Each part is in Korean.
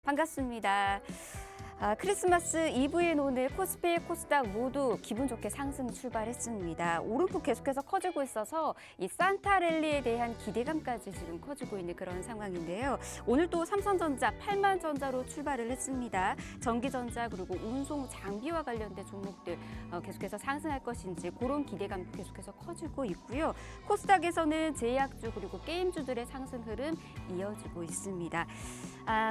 반갑습니다. 크리스마스 이브인 오늘 코스피, 코스닥 모두 기분 좋게 상승 출발했습니다. 오름폭 계속해서 커지고 있어서 이 산타 랠리에 대한 기대감까지 지금 커지고 있는 그런 상황인데요. 오늘 또 삼성전자 8만전자로 출발을 했습니다. 전기전자 그리고 운송 장비와 관련된 종목들 계속해서 상승할 것인지 그런 기대감도 계속해서 커지고 있고요. 코스닥에서는 제약주 그리고 게임주들의 상승 흐름 이어지고 있습니다.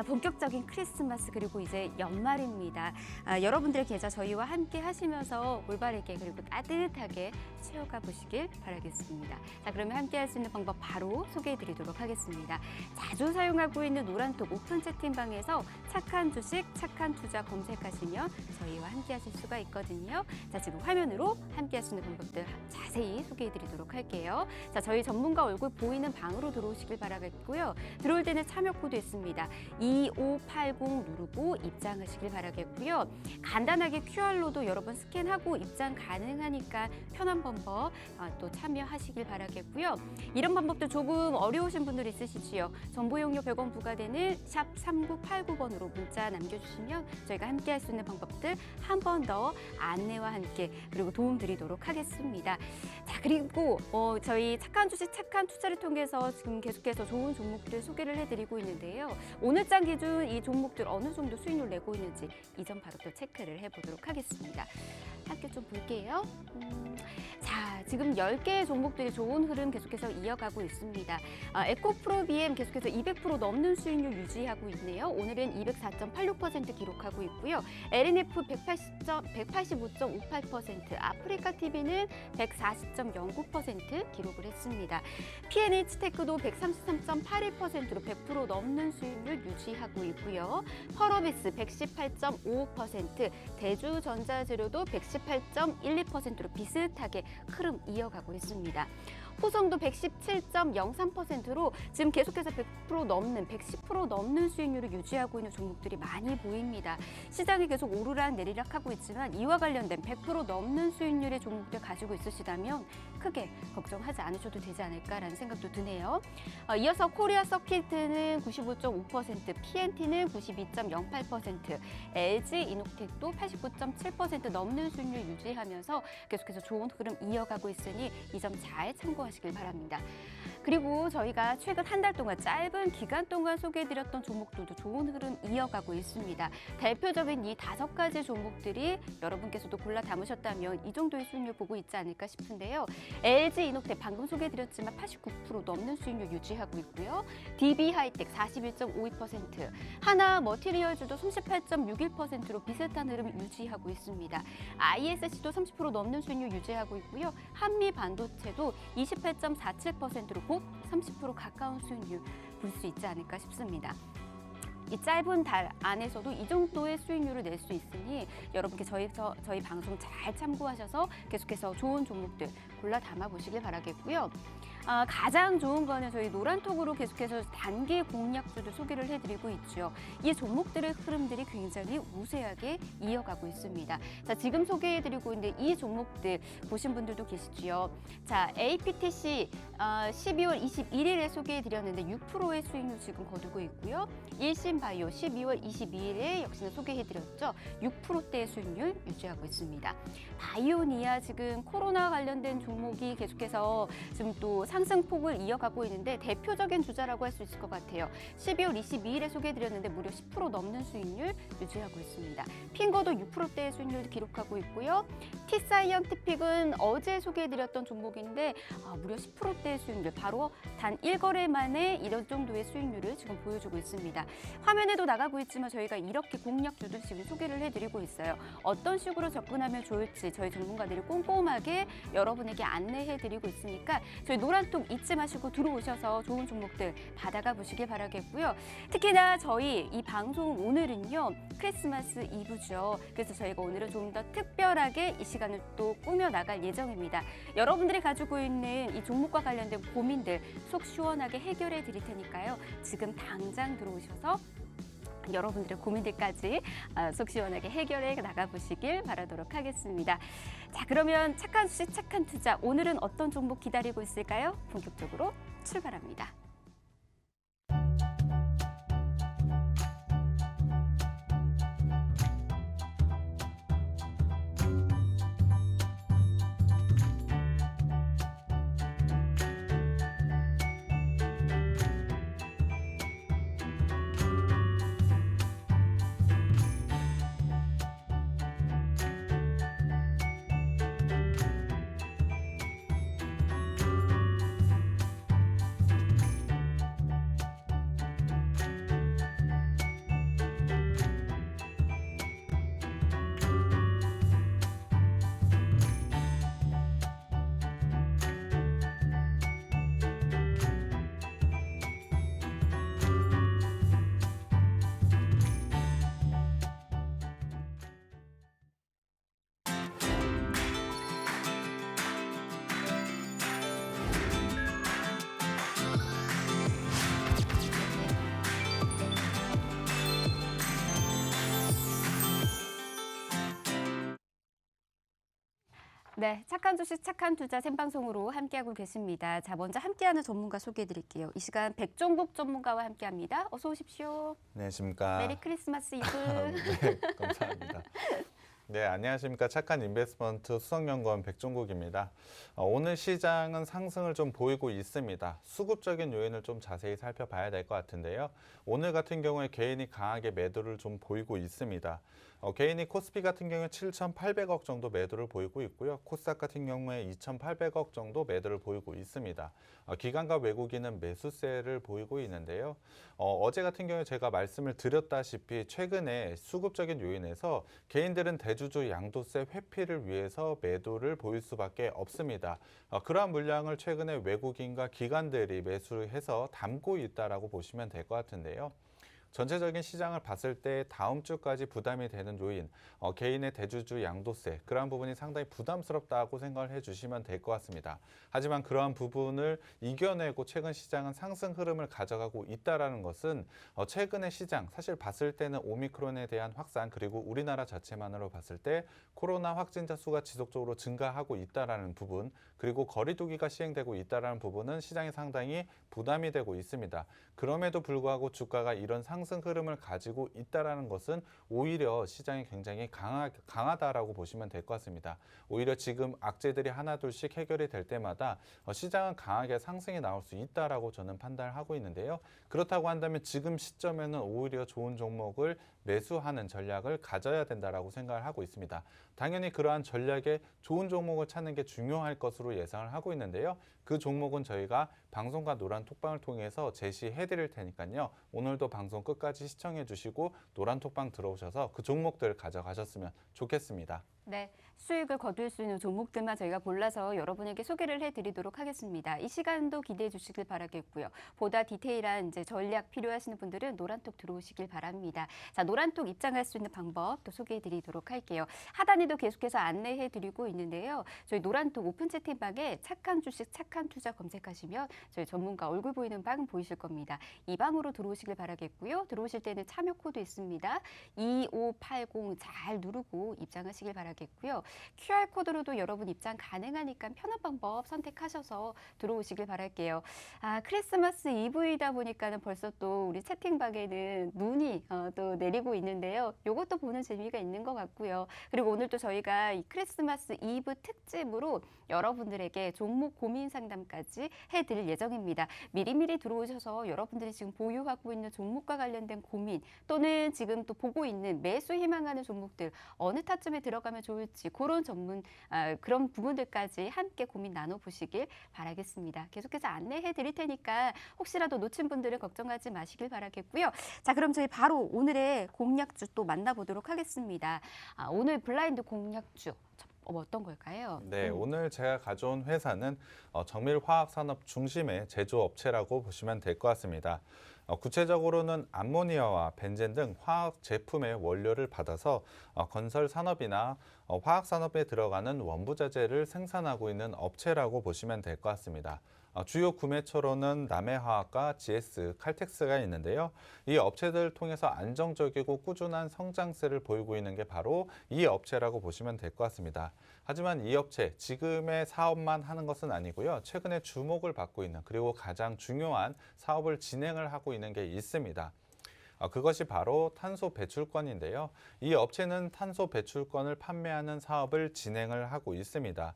본격적인 크리스마스 그리고 이제 연말입니다. 여러분들의 계좌 저희와 함께 하시면서 올바르게 그리고 따뜻하게 채워가 보시길 바라겠습니다. 자, 그러면 함께 할 수 있는 방법 바로 소개해 드리도록 하겠습니다. 자주 사용하고 있는 노란톡 오픈 채팅방에서 착한 주식, 착한 투자 검색하시면 저희와 함께 하실 수가 있거든요. 자, 지금 화면으로 함께 할 수 있는 방법들 자세히 소개해 드리도록 할게요. 자, 저희 전문가 얼굴 보이는 방으로 들어오시길 바라겠고요. 들어올 때는 참여 코드 있습니다. 2580 누르고 입장하시길 바라겠고요. 간단하게 QR로도 여러 번 스캔하고 입장 가능하니까 편한 방법 또 참여하시길 바라겠고요. 이런 방법도 조금 어려우신 분들 있으시지요. 정보 이용료 100원 부과되는 샵 3989번으로 문자 남겨주시면 저희가 함께 할 수 있는 방법들 한 번 더 안내와 함께 그리고 도움 드리도록 하겠습니다. 자, 그리고 저희 착한 주식, 착한 투자를 통해서 지금 계속해서 좋은 종목들 소개를 해드리고 있는데요. 오늘장 기준 이 종목들 어느 정도 수익률 내고 있는지 이 점 바로 또 체크를 해보도록 하겠습니다. 함께 좀 볼게요. 자, 지금 10개의 종목들이 좋은 흐름 계속해서 이어가고 있습니다. 에코프로비엠 계속해서 200% 넘는 수익률 유지하고 있네요. 오늘은 204.86% 기록하고 있고요. LNF 185.58%, 아프리카TV는 140.09% 기록을 했습니다. PNH테크도 133.81%로 100% 넘는 수익률 유지하고 있고요. 펄어비스 118.55%, 대주전자재료도 118.12%로 비슷하게 흐름 이어가고 있습니다. 호성도 117.03%로 지금 계속해서 100% 넘는, 110% 넘는 수익률을 유지하고 있는 종목들이 많이 보입니다. 시장이 계속 오르락 내리락 하고 있지만 이와 관련된 100% 넘는 수익률의 종목들 가지고 있으시다면 크게 걱정하지 않으셔도 되지 않을까라는 생각도 드네요. 이어서 코리아 서킷은 95.5%, PNT는 92.08%, LG 이노텍도 89.7% 넘는 수익률 유지하면서 계속해서 좋은 흐름 이어가고 있으니 이 점 잘 참고하시길 바랍니다. 그리고 저희가 최근 한 달 동안 짧은 기간 동안 소개해드렸던 종목들도 좋은 흐름 이어가고 있습니다. 대표적인 이 5가지 종목들이 여러분께서도 골라 담으셨다면 이 정도의 수익률 보고 있지 않을까 싶은데요. LG 이노텍 방금 소개해드렸지만 89% 넘는 수익률 유지하고 있고요. DB하이텍 41.52%, 하나 머티리얼즈도 38.61%로 비슷한 흐름을 유지하고 있습니다. ISC도 30% 넘는 수익률 유지하고 있고요. 한미반도체도 28.47%로 곧 30% 가까운 수익률 볼 수 있지 않을까 싶습니다. 이 짧은 달 안에서도 이 정도의 수익률을 낼 수 있으니 여러분께 저희 방송 잘 참고하셔서 계속해서 좋은 종목들 골라 담아 보시길 바라겠고요. 가장 좋은 거는 저희 노란톡으로 계속해서 단기 공략주들 소개를 해드리고 있죠. 이 종목들의 흐름들이 굉장히 우세하게 이어가고 있습니다. 자, 지금 소개해드리고 있는 이 종목들 보신 분들도 계시지요. 자, APTC 12월 21일에 소개해드렸는데 6%의 수익률 지금 거두고 있고요. 일신바이오 12월 22일에 역시나 소개해드렸죠. 6%대의 수익률 유지하고 있습니다. 바이오니아 지금 코로나 관련된 종목이 계속해서 지금 또 상승폭을 이어가고 있는데 대표적인 주자라고 할 수 있을 것 같아요. 12월 22일에 소개해드렸는데 무려 10% 넘는 수익률 유지하고 있습니다. 핑거도 6%대의 수익률 기록하고 있고요. T사이언티픽은 어제 소개해드렸던 종목인데 무려 10%대의 수익률, 바로 단 1거래 만에 이런 정도의 수익률을 지금 보여주고 있습니다. 화면에도 나가고 있지만 저희가 이렇게 공략주들 지금 소개를 해드리고 있어요. 어떤 식으로 접근하면 좋을지 저희 전문가들이 꼼꼼하게 여러분에게 안내해드리고 있으니까 저희 노란톡 잊지 마시고 들어오셔서 좋은 종목들 받아가 보시길 바라겠고요. 특히나 저희 이 방송 오늘은요, 크리스마스 이브죠. 그래서 저희가 오늘은 좀 더 특별하게 이 시간을 또 꾸며 나갈 예정입니다. 여러분들이 가지고 있는 이 종목과 관련된 고민들 속 시원하게 해결해 드릴 테니까요. 지금 당장 들어오셔서 여러분들의 고민들까지 속 시원하게 해결해 나가보시길 바라도록 하겠습니다. 자, 그러면 착한 주식, 착한 투자. 오늘은 어떤 종목 기다리고 있을까요? 본격적으로 출발합니다. 네, 착한 주식, 착한 투자 생방송으로 함께하고 계십니다. 자, 먼저 함께하는 전문가 소개해드릴게요. 이 시간 백종국 전문가와 함께합니다. 어서 오십시오. 안녕하십니까. 메리 크리스마스 이브. 네, 감사합니다. 네, 안녕하십니까. 착한 인베스트먼트 수석연구원 백종국입니다. 오늘 시장은 상승을 좀 보이고 있습니다. 수급적인 요인을 좀 자세히 살펴봐야 될 것 같은데요. 오늘 같은 경우에 개인이 강하게 매도를 좀 보이고 있습니다. 개인이 코스피 같은 경우에 7,800억 정도 매도를 보이고 있고요. 코스닥 같은 경우에 2,800억 정도 매도를 보이고 있습니다. 기관과 외국인은 매수세를 보이고 있는데요. 어제 같은 경우에 제가 말씀을 드렸다시피 최근에 수급적인 요인에서 개인들은 대주주 양도세 회피를 위해서 매도를 보일 수밖에 없습니다. 그러한 물량을 최근에 외국인과 기관들이 매수해서 담고 있다라고 보시면 될 것 같은데요. 전체적인 시장을 봤을 때 다음 주까지 부담이 되는 요인, 개인의 대주주 양도세, 그러한 부분이 상당히 부담스럽다고 생각을 해주시면 될 것 같습니다. 하지만 그러한 부분을 이겨내고 최근 시장은 상승 흐름을 가져가고 있다는 것은 최근의 시장, 사실 봤을 때는 오미크론에 대한 확산, 그리고 우리나라 자체만으로 봤을 때 코로나 확진자 수가 지속적으로 증가하고 있다는 부분, 그리고 거리두기가 시행되고 있다는 부분은 시장에 상당히 부담이 되고 있습니다. 그럼에도 불구하고 주가가 이런 상승 흐름을 가지고 있다는 것은 오히려 시장이 굉장히 강하다라고 보시면 될 것 같습니다. 오히려 지금 악재들이 하나둘씩 해결이 될 때마다 시장은 강하게 상승이 나올 수 있다라고 저는 판단을 하고 있는데요. 그렇다고 한다면 지금 시점에는 오히려 좋은 종목을 매수하는 전략을 가져야 된다라고 생각을 하고 있습니다. 당연히 그러한 전략에 좋은 종목을 찾는 게 중요할 것으로 예상을 하고 있는데요. 그 종목은 저희가 방송과 노란 톡방을 통해서 제시해 드릴 테니까요. 오늘도 방송 끝까지 시청해 주시고 노란 톡방 들어오셔서 그 종목들 가져가셨으면 좋겠습니다. 네, 수익을 거둘 수 있는 종목들만 저희가 골라서 여러분에게 소개를 해드리도록 하겠습니다. 이 시간도 기대해 주시길 바라겠고요. 보다 디테일한 이제 전략 필요하시는 분들은 노란톡 들어오시길 바랍니다. 자, 노란톡 입장할 수 있는 방법 또 소개해드리도록 할게요. 하단에도 계속해서 안내해드리고 있는데요. 저희 노란톡 오픈 채팅방에 착한 주식, 착한 투자 검색하시면 저희 전문가 얼굴 보이는 방 보이실 겁니다. 이 방으로 들어오시길 바라겠고요. 들어오실 때는 참여 코드 있습니다. 2580 잘 누르고 입장하시길 바라겠고요. QR코드로도 여러분 입장 가능하니까 편한 방법 선택하셔서 들어오시길 바랄게요. 크리스마스 이브이다 보니까는 벌써 또 우리 채팅방에는 눈이 또 내리고 있는데요. 이것도 보는 재미가 있는 것 같고요. 그리고 오늘 또 저희가 이 크리스마스 이브 특집으로 여러분들에게 종목 고민 상담까지 해드릴 예정입니다. 미리미리 들어오셔서 여러분들이 지금 보유하고 있는 종목과 관련된 고민 또는 지금 또 보고 있는 매수 희망하는 종목들 어느 타점에 들어가면 좋을지 그런 그런 부분들까지 함께 고민 나눠보시길 바라겠습니다. 계속해서 안내해 드릴 테니까 혹시라도 놓친 분들은 걱정하지 마시길 바라겠고요. 자, 그럼 저희 바로 오늘의 공략주 또 만나보도록 하겠습니다. 오늘 블라인드 공략주 어떤 걸까요? 네, 오늘 제가 가져온 회사는 정밀화학산업 중심의 제조업체라고 보시면 될 것 같습니다. 구체적으로는 암모니아와 벤젠 등 화학 제품의 원료를 받아서 건설 산업이나 화학 산업에 들어가는 원부자재를 생산하고 있는 업체라고 보시면 될 것 같습니다. 주요 구매처로는 남해화학과 GS, 칼텍스가 있는데요. 이 업체들을 통해서 안정적이고 꾸준한 성장세를 보이고 있는 게 바로 이 업체라고 보시면 될 것 같습니다. 하지만 이 업체, 지금의 사업만 하는 것은 아니고요. 최근에 주목을 받고 있는 그리고 가장 중요한 사업을 진행을 하고 있는 게 있습니다. 그것이 바로 탄소 배출권인데요. 이 업체는 탄소 배출권을 판매하는 사업을 진행을 하고 있습니다.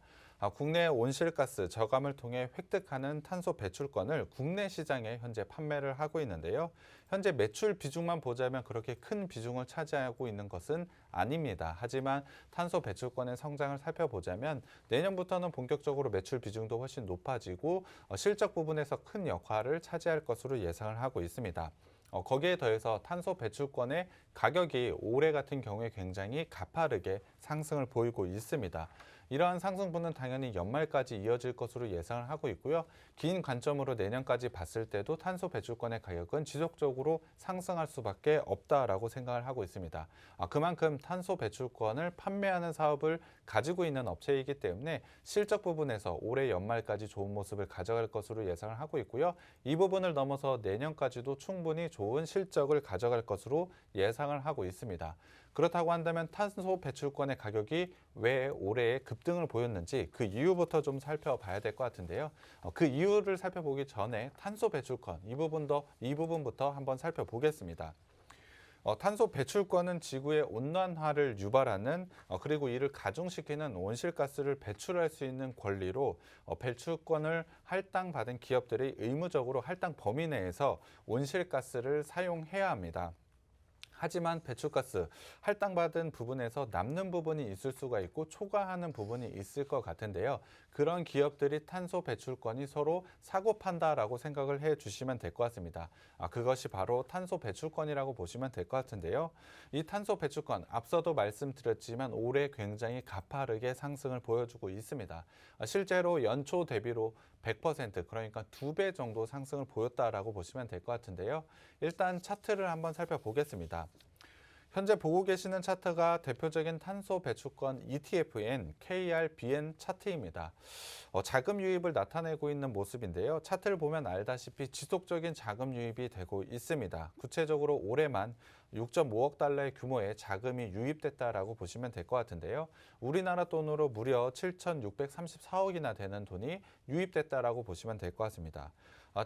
국내 온실가스 저감을 통해 획득하는 탄소 배출권을 국내 시장에 현재 판매를 하고 있는데요. 현재 매출 비중만 보자면 그렇게 큰 비중을 차지하고 있는 것은 아닙니다. 하지만 탄소 배출권의 성장을 살펴보자면 내년부터는 본격적으로 매출 비중도 훨씬 높아지고 실적 부분에서 큰 역할을 차지할 것으로 예상을 하고 있습니다. 거기에 더해서 탄소 배출권의 가격이 올해 같은 경우에 굉장히 가파르게 상승을 보이고 있습니다. 이러한 상승분은 당연히 연말까지 이어질 것으로 예상을 하고 있고요. 긴 관점으로 내년까지 봤을 때도 탄소 배출권의 가격은 지속적으로 상승할 수밖에 없다라고 생각을 하고 있습니다. 그만큼 탄소 배출권을 판매하는 사업을 가지고 있는 업체이기 때문에 실적 부분에서 올해 연말까지 좋은 모습을 가져갈 것으로 예상을 하고 있고요. 이 부분을 넘어서 내년까지도 충분히 좋은 실적을 가져갈 것으로 예상을 하고 있습니다. 그렇다고 한다면 탄소 배출권의 가격이 왜 올해 급등을 보였는지 그 이유부터 좀 살펴봐야 될 것 같은데요. 그 이유를 살펴보기 전에 탄소 배출권 이 부분부터 한번 살펴보겠습니다. 탄소 배출권은 지구의 온난화를 유발하는 그리고 이를 가중시키는 온실가스를 배출할 수 있는 권리로 배출권을 할당받은 기업들이 의무적으로 할당 범위 내에서 온실가스를 사용해야 합니다. 하지만 배출가스 할당받은 부분에서 남는 부분이 있을 수가 있고 초과하는 부분이 있을 것 같은데요. 그런 기업들이 탄소 배출권이 서로 사고판다라고 생각을 해 주시면 될 것 같습니다. 그것이 바로 탄소 배출권이라고 보시면 될 것 같은데요. 이 탄소 배출권 앞서도 말씀드렸지만 올해 굉장히 가파르게 상승을 보여주고 있습니다. 실제로 연초 대비로 100% 그러니까 2배 정도 상승을 보였다라고 보시면 될 것 같은데요. 일단 차트를 한번 살펴보겠습니다. 현재 보고 계시는 차트가 대표적인 탄소 배출권 ETF인 KRBN 차트입니다. 자금 유입을 나타내고 있는 모습인데요. 차트를 보면 알다시피 지속적인 자금 유입이 되고 있습니다. 구체적으로 올해만 6.5억 달러의 규모의 자금이 유입됐다라고 보시면 될 것 같은데요. 우리나라 돈으로 무려 7,634억이나 되는 돈이 유입됐다라고 보시면 될 것 같습니다.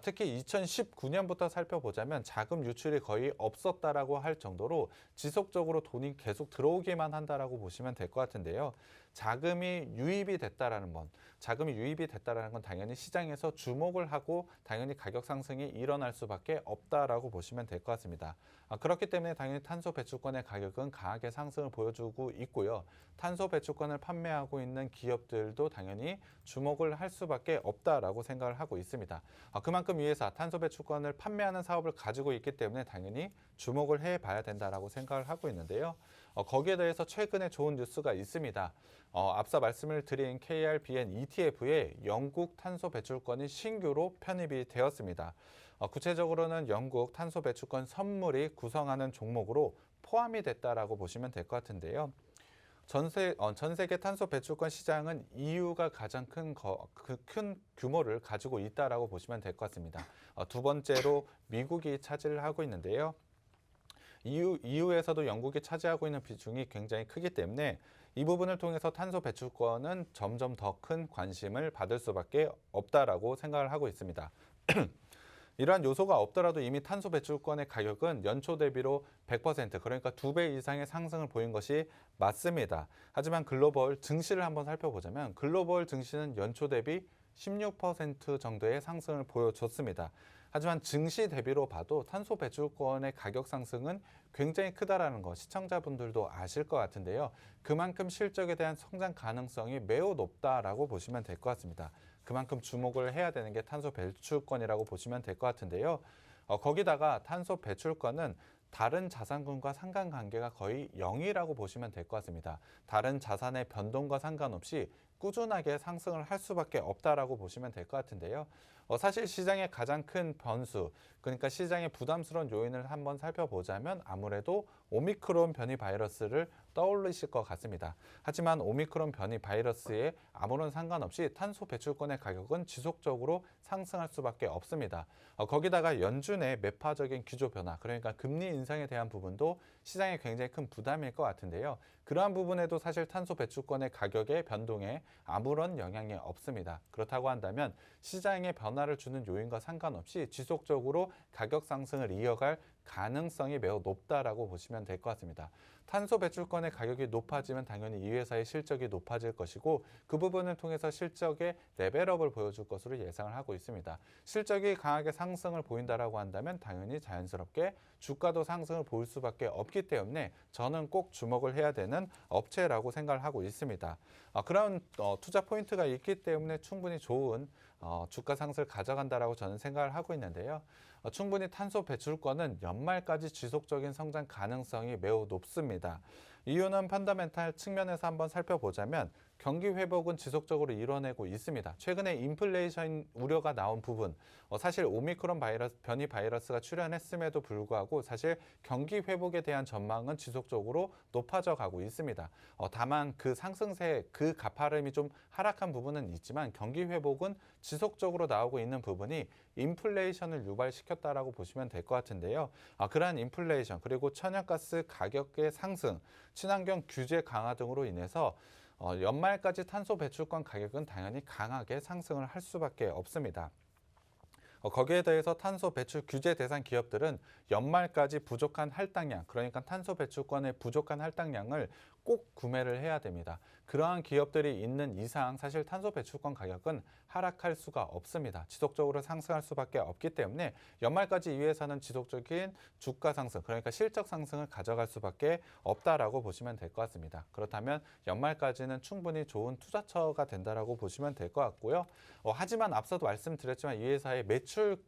특히 2019년부터 살펴보자면 자금 유출이 거의 없었다라고 할 정도로 지속적으로 돈이 계속 들어오기만 한다라고 보시면 될 것 같은데요. 자금이 유입이 됐다라는 건 당연히 시장에서 주목을 하고 당연히 가격 상승이 일어날 수밖에 없다라고 보시면 될 것 같습니다. 그렇기 때문에 당연히 탄소 배출권의 가격은 강하게 상승을 보여주고 있고요. 탄소 배출권을 판매하고 있는 기업들도 당연히 주목을 할 수밖에 없다라고 생각을 하고 있습니다. 그만큼 이 회사 탄소 배출권을 판매하는 사업을 가지고 있기 때문에 당연히 주목을 해봐야 된다라고 생각을 하고 있는데요. 거기에 대해서 최근에 좋은 뉴스가 있습니다. 앞서 말씀을 드린 KRBN ETF에 영국 탄소 배출권이 신규로 편입이 되었습니다. 구체적으로는 영국 탄소 배출권 선물이 구성하는 종목으로 포함이 됐다라고 보시면 될 것 같은데요. 전 세계 탄소 배출권 시장은 EU가 가장 큰 규모를 가지고 있다라고 보시면 될 것 같습니다. 두 번째로 미국이 차지를 하고 있는데요. EU에서도 영국이 차지하고 있는 비중이 굉장히 크기 때문에 이 부분을 통해서 탄소 배출권은 점점 더 큰 관심을 받을 수밖에 없다라고 생각을 하고 있습니다. 이러한 요소가 없더라도 이미 탄소 배출권의 가격은 연초 대비로 100% 그러니까 2배 이상의 상승을 보인 것이 맞습니다. 하지만 글로벌 증시를 한번 살펴보자면 글로벌 증시는 연초 대비 16% 정도의 상승을 보여줬습니다. 하지만 증시 대비로 봐도 탄소 배출권의 가격 상승은 굉장히 크다라는 거 시청자분들도 아실 것 같은데요. 그만큼 실적에 대한 성장 가능성이 매우 높다라고 보시면 될 것 같습니다. 그만큼 주목을 해야 되는 게 탄소 배출권이라고 보시면 될 것 같은데요. 거기다가 탄소 배출권은 다른 자산군과 상관관계가 거의 0이라고 보시면 될 것 같습니다. 다른 자산의 변동과 상관없이 꾸준하게 상승을 할 수밖에 없다라고 보시면 될 것 같은데요. 사실 시장의 가장 큰 변수, 그러니까 시장의 부담스러운 요인을 한번 살펴보자면 아무래도 오미크론 변이 바이러스를 떠올리실 것 같습니다. 하지만 오미크론 변이 바이러스에 아무런 상관없이 탄소 배출권의 가격은 지속적으로 상승할 수밖에 없습니다. 거기다가 연준의 매파적인 기조 변화, 그러니까 금리 인상에 대한 부분도 시장에 굉장히 큰 부담일 것 같은데요. 그러한 부분에도 사실 탄소 배출권의 가격의 변동에 아무런 영향이 없습니다. 그렇다고 한다면 시장에 변화를 주는 요인과 상관없이 지속적으로 가격 상승을 이어갈 가능성이 매우 높다라고 보시면 될 것 같습니다. 탄소 배출권의 가격이 높아지면 당연히 이 회사의 실적이 높아질 것이고 그 부분을 통해서 실적의 레벨업을 보여줄 것으로 예상을 하고 있습니다. 실적이 강하게 상승을 보인다라고 한다면 당연히 자연스럽게 주가도 상승을 보일 수밖에 없기 때문에 저는 꼭 주목을 해야 되는 업체라고 생각을 하고 있습니다. 그런 투자 포인트가 있기 때문에 충분히 좋은 주가 상승을 가져간다라고 저는 생각을 하고 있는데요. 충분히 탄소 배출권은 연말까지 지속적인 성장 가능성이 매우 높습니다. 이유는 펀더멘탈 측면에서 한번 살펴보자면 경기 회복은 지속적으로 이뤄내고 있습니다. 최근에 인플레이션 우려가 나온 부분, 사실 오미크론 변이 바이러스가 출현했음에도 불구하고 사실 경기 회복에 대한 전망은 지속적으로 높아져 가고 있습니다. 다만 그 상승세, 그 가파름이 좀 하락한 부분은 있지만 경기 회복은 지속적으로 나오고 있는 부분이 인플레이션을 유발시켰다라고 보시면 될 것 같은데요. 그러한 인플레이션 그리고 천연가스 가격의 상승, 친환경 규제 강화 등으로 인해서 연말까지 탄소 배출권 가격은 당연히 강하게 상승을 할 수밖에 없습니다. 거기에 대해서 탄소 배출 규제 대상 기업들은 연말까지 부족한 할당량, 그러니까 탄소 배출권의 부족한 할당량을 꼭 구매를 해야 됩니다. 그러한 기업들이 있는 이상 사실 탄소 배출권 가격은 하락할 수가 없습니다. 지속적으로 상승할 수밖에 없기 때문에 연말까지 이 회사는 지속적인 주가 상승, 그러니까 실적 상승을 가져갈 수밖에 없다라고 보시면 될 것 같습니다. 그렇다면 연말까지는 충분히 좋은 투자처가 된다라고 보시면 될 것 같고요. 하지만 앞서도 말씀드렸지만 이 회사의 매출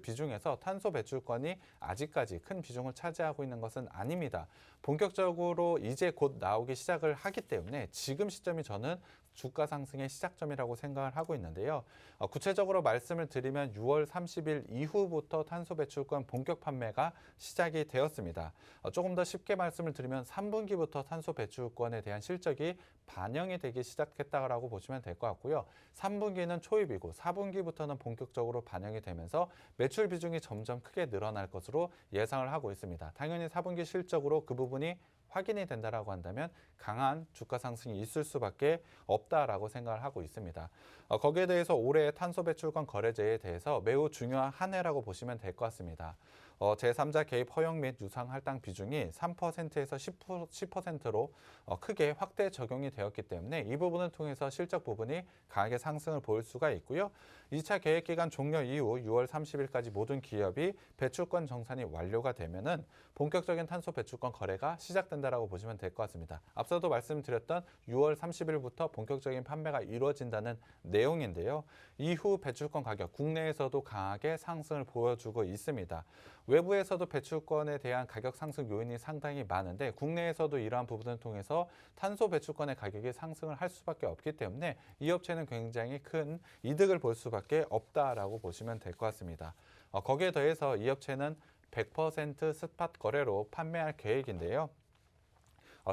비중에서 탄소 배출권이 아직까지 큰 비중을 차지하고 있는 것은 아닙니다. 본격적으로 이제 곧 나오기 시작을 하기 때문에 지금 시점이 저는 주가 상승의 시작점이라고 생각을 하고 있는데요. 구체적으로 말씀을 드리면 6월 30일 이후부터 탄소 배출권 본격 판매가 시작이 되었습니다. 조금 더 쉽게 말씀을 드리면 3분기부터 탄소 배출권에 대한 실적이 반영이 되기 시작했다고 보시면 될 것 같고요. 3분기는 초입이고 4분기부터는 본격적으로 반영이 되면서 매출 비중이 점점 크게 늘어날 것으로 예상을 하고 있습니다. 당연히 4분기 실적으로 그 부분이 확인이 된다라고 한다면 강한 주가 상승이 있을 수밖에 없다라고 생각을 하고 있습니다. 거기에 대해서 올해 탄소 배출권 거래제에 대해서 매우 중요한 한 해라고 보시면 될 것 같습니다. 제3자 개입 허용 및 유상 할당 비중이 3%에서 10%로 크게 확대 적용이 되었기 때문에 이 부분을 통해서 실적 부분이 강하게 상승을 보일 수가 있고요. 2차 계획 기간 종료 이후 6월 30일까지 모든 기업이 배출권 정산이 완료가 되면은 본격적인 탄소 배출권 거래가 시작된다라고 보시면 될 것 같습니다. 앞서도 말씀드렸던 6월 30일부터 본격적인 판매가 이루어진다는 내용인데요. 이후 배출권 가격 국내에서도 강하게 상승을 보여주고 있습니다. 외부에서도 배출권에 대한 가격 상승 요인이 상당히 많은데 국내에서도 이러한 부분을 통해서 탄소 배출권의 가격이 상승을 할 수밖에 없기 때문에 이 업체는 굉장히 큰 이득을 볼 수밖에 없다라고 보시면 될 것 같습니다. 거기에 더해서 이 업체는 100% 스팟 거래로 판매할 계획인데요.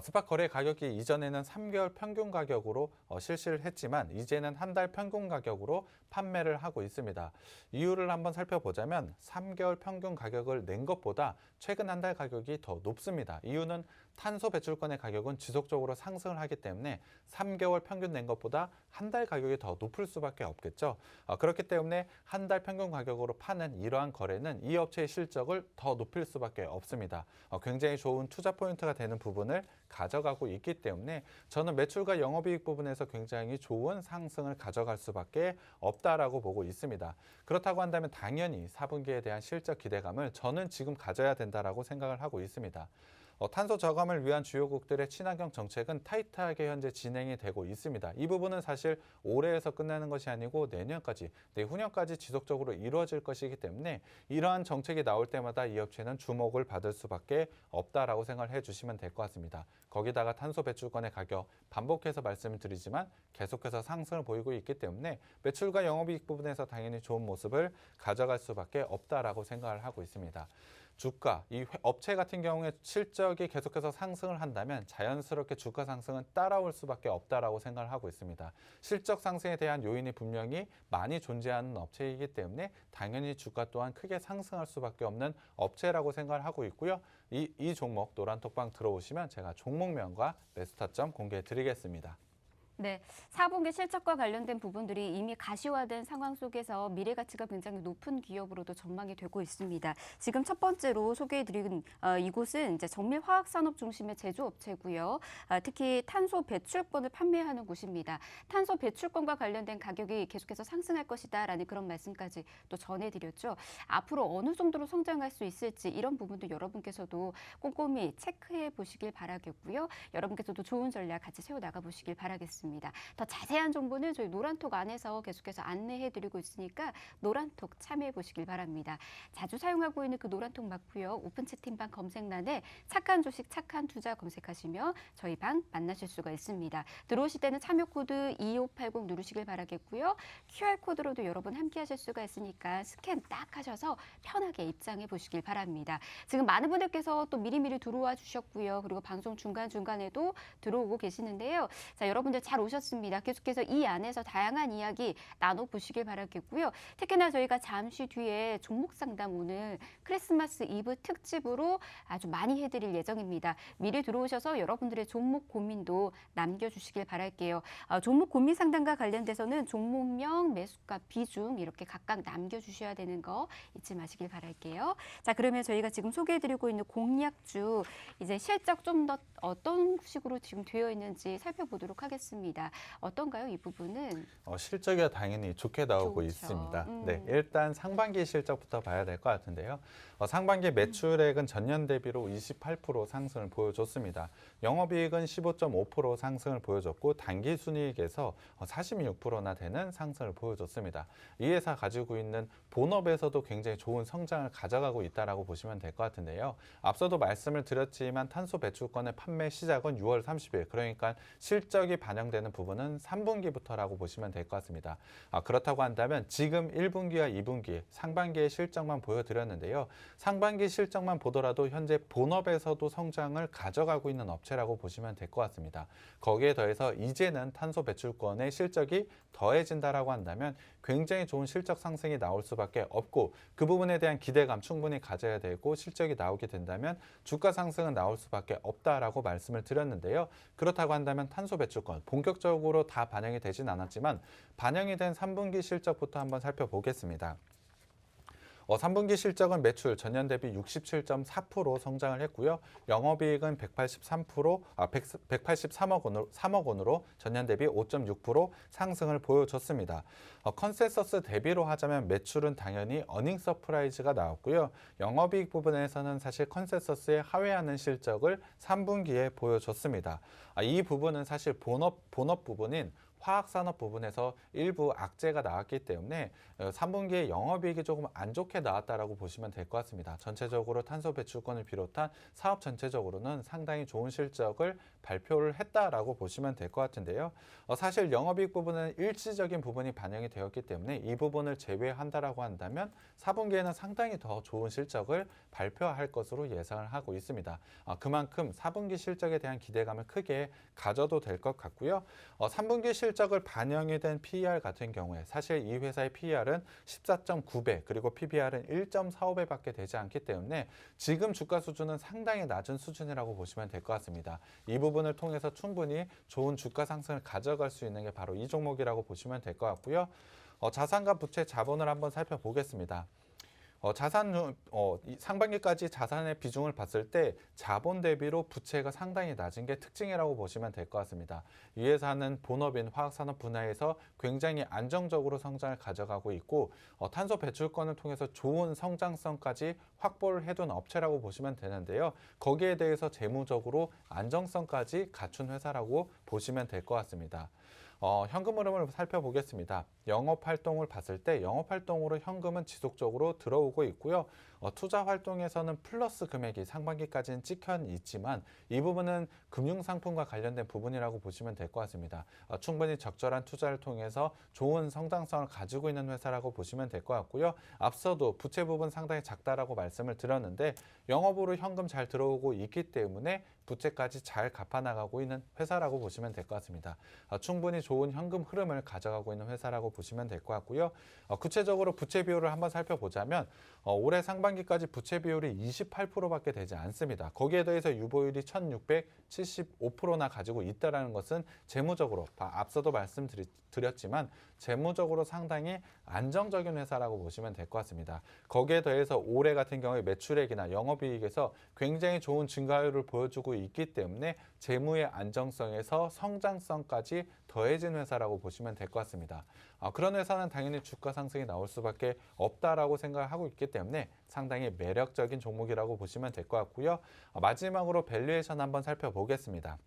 스팟 거래 가격이 이전에는 3개월 평균 가격으로 실시를 했지만 이제는 한 달 평균 가격으로 판매를 하고 있습니다. 이유를 한번 살펴보자면 3개월 평균 가격을 낸 것보다 최근 한 달 가격이 더 높습니다. 이유는 탄소 배출권의 가격은 지속적으로 상승을 하기 때문에 3개월 평균 낸 것보다 한 달 가격이 더 높을 수밖에 없겠죠. 그렇기 때문에 한 달 평균 가격으로 파는 이러한 거래는 이 업체의 실적을 더 높일 수밖에 없습니다. 굉장히 좋은 투자 포인트가 되는 부분을 가져가고 있기 때문에 저는 매출과 영업이익 부분에서 굉장히 좋은 상승을 가져갈 수밖에 없다라고 보고 있습니다. 그렇다고 한다면 당연히 4분기에 대한 실적 기대감을 저는 지금 가져야 된다라고 생각을 하고 있습니다. 탄소 저감을 위한 주요국들의 친환경 정책은 타이트하게 현재 진행이 되고 있습니다. 이 부분은 사실 올해에서 끝나는 것이 아니고 내년까지, 내후년까지 지속적으로 이루어질 것이기 때문에 이러한 정책이 나올 때마다 이 업체는 주목을 받을 수밖에 없다라고 생각을 해주시면 될 것 같습니다. 거기다가 탄소 배출권의 가격, 반복해서 말씀을 드리지만 계속해서 상승을 보이고 있기 때문에 매출과 영업이익 부분에서 당연히 좋은 모습을 가져갈 수밖에 없다라고 생각을 하고 있습니다. 주가, 이 업체 같은 경우에 실적이 계속해서 상승을 한다면 자연스럽게 주가 상승은 따라올 수밖에 없다라고 생각을 하고 있습니다. 실적 상승에 대한 요인이 분명히 많이 존재하는 업체이기 때문에 당연히 주가 또한 크게 상승할 수밖에 없는 업체라고 생각을 하고 있고요. 이 종목 노란톡방 들어오시면 제가 종목명과 매수 타점 공개해 드리겠습니다. 네, 4분기 실적과 관련된 부분들이 이미 가시화된 상황 속에서 미래 가치가 굉장히 높은 기업으로도 전망이 되고 있습니다. 지금 첫 번째로 소개해드린 이곳은 이제 정밀화학산업 중심의 제조업체고요. 특히 탄소 배출권을 판매하는 곳입니다. 탄소 배출권과 관련된 가격이 계속해서 상승할 것이다라는 그런 말씀까지 또 전해드렸죠. 앞으로 어느 정도로 성장할 수 있을지 이런 부분도 여러분께서도 꼼꼼히 체크해 보시길 바라겠고요. 여러분께서도 좋은 전략 같이 세워 나가 보시길 바라겠습니다. 있습니다. 더 자세한 정보는 저희 노란톡 안에서 계속해서 안내해드리고 있으니까 노란톡 참여해 보시길 바랍니다. 자주 사용하고 있는 그 노란톡 맞고요. 오픈 채팅방 검색란에 착한 주식, 착한 투자 검색하시면 저희 방 만나실 수가 있습니다. 들어오실 때는 참여 코드 2580 누르시길 바라겠고요. QR코드로도 여러분 함께 하실 수가 있으니까 스캔 딱 하셔서 편하게 입장해 보시길 바랍니다. 지금 많은 분들께서 또 미리미리 들어와 주셨고요. 그리고 방송 중간중간에도 들어오고 계시는데요. 자, 여러분들 잘 오셨습니다. 계속해서 이 안에서 다양한 이야기 나눠보시길 바라겠고요. 특히나 저희가 잠시 뒤에 종목 상담 오늘 크리스마스 이브 특집으로 아주 많이 해드릴 예정입니다. 미리 들어오셔서 여러분들의 종목 고민도 남겨주시길 바랄게요. 종목 고민 상담과 관련돼서는 종목명, 매수가, 비중 이렇게 각각 남겨주셔야 되는 거 잊지 마시길 바랄게요. 자, 그러면 저희가 지금 소개해드리고 있는 공약주 이제 실적 좀 더 어떤 식으로 지금 되어 있는지 살펴보도록 하겠습니다. 어떤가요, 이 부분은? 실적이 당연히 좋게 나오고 좋죠. 있습니다. 네, 일단 상반기 실적부터 봐야 될 것 같은데요. 상반기 매출액은 전년 대비로 28% 상승을 보여줬습니다. 영업이익은 15.5% 상승을 보여줬고 단기 순이익에서 46%나 되는 상승을 보여줬습니다. 이 회사 가지고 있는 본업에서도 굉장히 좋은 성장을 가져가고 있다라고 보시면 될 것 같은데요. 앞서도 말씀을 드렸지만 탄소 배출권의 판매 시작은 6월 30일, 그러니까 실적이 반영되는 부분은 3분기부터라고 보시면 될 것 같습니다. 그렇다고 한다면 지금 1분기와 2분기 상반기의 실적만 보여드렸는데요. 상반기 실적만 보더라도 현재 본업에서도 성장을 가져가고 있는 업체라고 보시면 될 것 같습니다. 거기에 더해서 이제는 탄소 배출권의 실적이 더해진다라고 한다면 굉장히 좋은 실적 상승이 나올 수밖에 없고 그 부분에 대한 기대감 충분히 가져야 되고 실적이 나오게 된다면 주가 상승은 나올 수밖에 없다라고 말씀을 드렸는데요. 그렇다고 한다면 탄소 배출권 본격적으로 다 반영이 되진 않았지만 반영이 된 3분기 실적부터 한번 살펴보겠습니다. 3분기 실적은 매출 전년 대비 67.4% 성장을 했고요. 영업이익은 183억 원으로 전년 대비 5.6% 상승을 보여줬습니다. 컨센서스 대비로 하자면 매출은 당연히 어닝 서프라이즈가 나왔고요. 영업이익 부분에서는 사실 컨센서스에 하회하는 실적을 3분기에 보여줬습니다. 이 부분은 사실 본업 부분인 화학산업 부분에서 일부 악재가 나왔기 때문에 3분기에 영업이익이 조금 안 좋게 나왔다라고 보시면 될 것 같습니다. 전체적으로 탄소 배출권을 비롯한 사업 전체적으로는 상당히 좋은 실적을 발표를 했다라고 보시면 될 것 같은데요. 사실 영업이익 부분은 일시적인 부분이 반영이 되었기 때문에 이 부분을 제외한다라고 한다면 4분기에는 상당히 더 좋은 실적을 발표할 것으로 예상을 하고 있습니다. 그만큼 4분기 실적에 대한 기대감을 크게 가져도 될 것 같고요. 3분기 실적을 반영이 된 PER 같은 경우에 사실 이 회사의 PER은 14.9배 그리고 PBR은 1.45배밖에 되지 않기 때문에 지금 주가 수준은 상당히 낮은 수준이라고 보시면 될 것 같습니다. 이 부분을 통해서 충분히 좋은 주가 상승을 가져갈 수 있는 게 바로 이 종목이라고 보시면 될 것 같고요. 자산과 부채 자본을 한번 살펴보겠습니다. 상반기까지 자산의 비중을 봤을 때 자본 대비로 부채가 상당히 낮은 게 특징이라고 보시면 될 것 같습니다. 이 회사는 본업인 화학산업 분야에서 굉장히 안정적으로 성장을 가져가고 있고 탄소 배출권을 통해서 좋은 성장성까지 확보를 해둔 업체라고 보시면 되는데요. 거기에 대해서 재무적으로 안정성까지 갖춘 회사라고 보시면 될 것 같습니다. 현금 흐름을 살펴보겠습니다. 영업활동을 봤을 때 영업활동으로 현금은 지속적으로 들어오고 있고요. 투자 활동에서는 플러스 금액이 상반기까지는 찍혀 있지만 이 부분은 금융상품과 관련된 부분이라고 보시면 될 것 같습니다. 충분히 적절한 투자를 통해서 좋은 성장성을 가지고 있는 회사라고 보시면 될 것 같고요. 앞서도 부채 부분 상당히 작다라고 말씀을 드렸는데 영업으로 현금 잘 들어오고 있기 때문에 부채까지 잘 갚아나가고 있는 회사라고 보시면 될 것 같습니다. 충분히 좋은 현금 흐름을 가져가고 있는 회사라고 보시면 될 것 같고요. 구체적으로 부채 비율을 한번 살펴보자면 올해 상반기까지 부채 비율이 28%밖에 되지 않습니다. 거기에 더해서 유보율이 1675%나 가지고 있다는 것은 재무적으로 앞서도 말씀드렸지만 재무적으로 상당히 안정적인 회사라고 보시면 될 것 같습니다. 거기에 더해서 올해 같은 경우에 매출액이나 영업이익에서 굉장히 좋은 증가율을 보여주고 있기 때문에 재무의 안정성에서 성장성까지 더해진 회사라고 보시면 될 것 같습니다. 그런 회사는 당연히 주가 상승이 나올 수밖에 없다라고 생각을 하고 있기 때문에 상당히 매력적인 종목이라고 보시면 될 것 같고요. 마지막으로 밸류에이션 한번 살펴보겠습니다.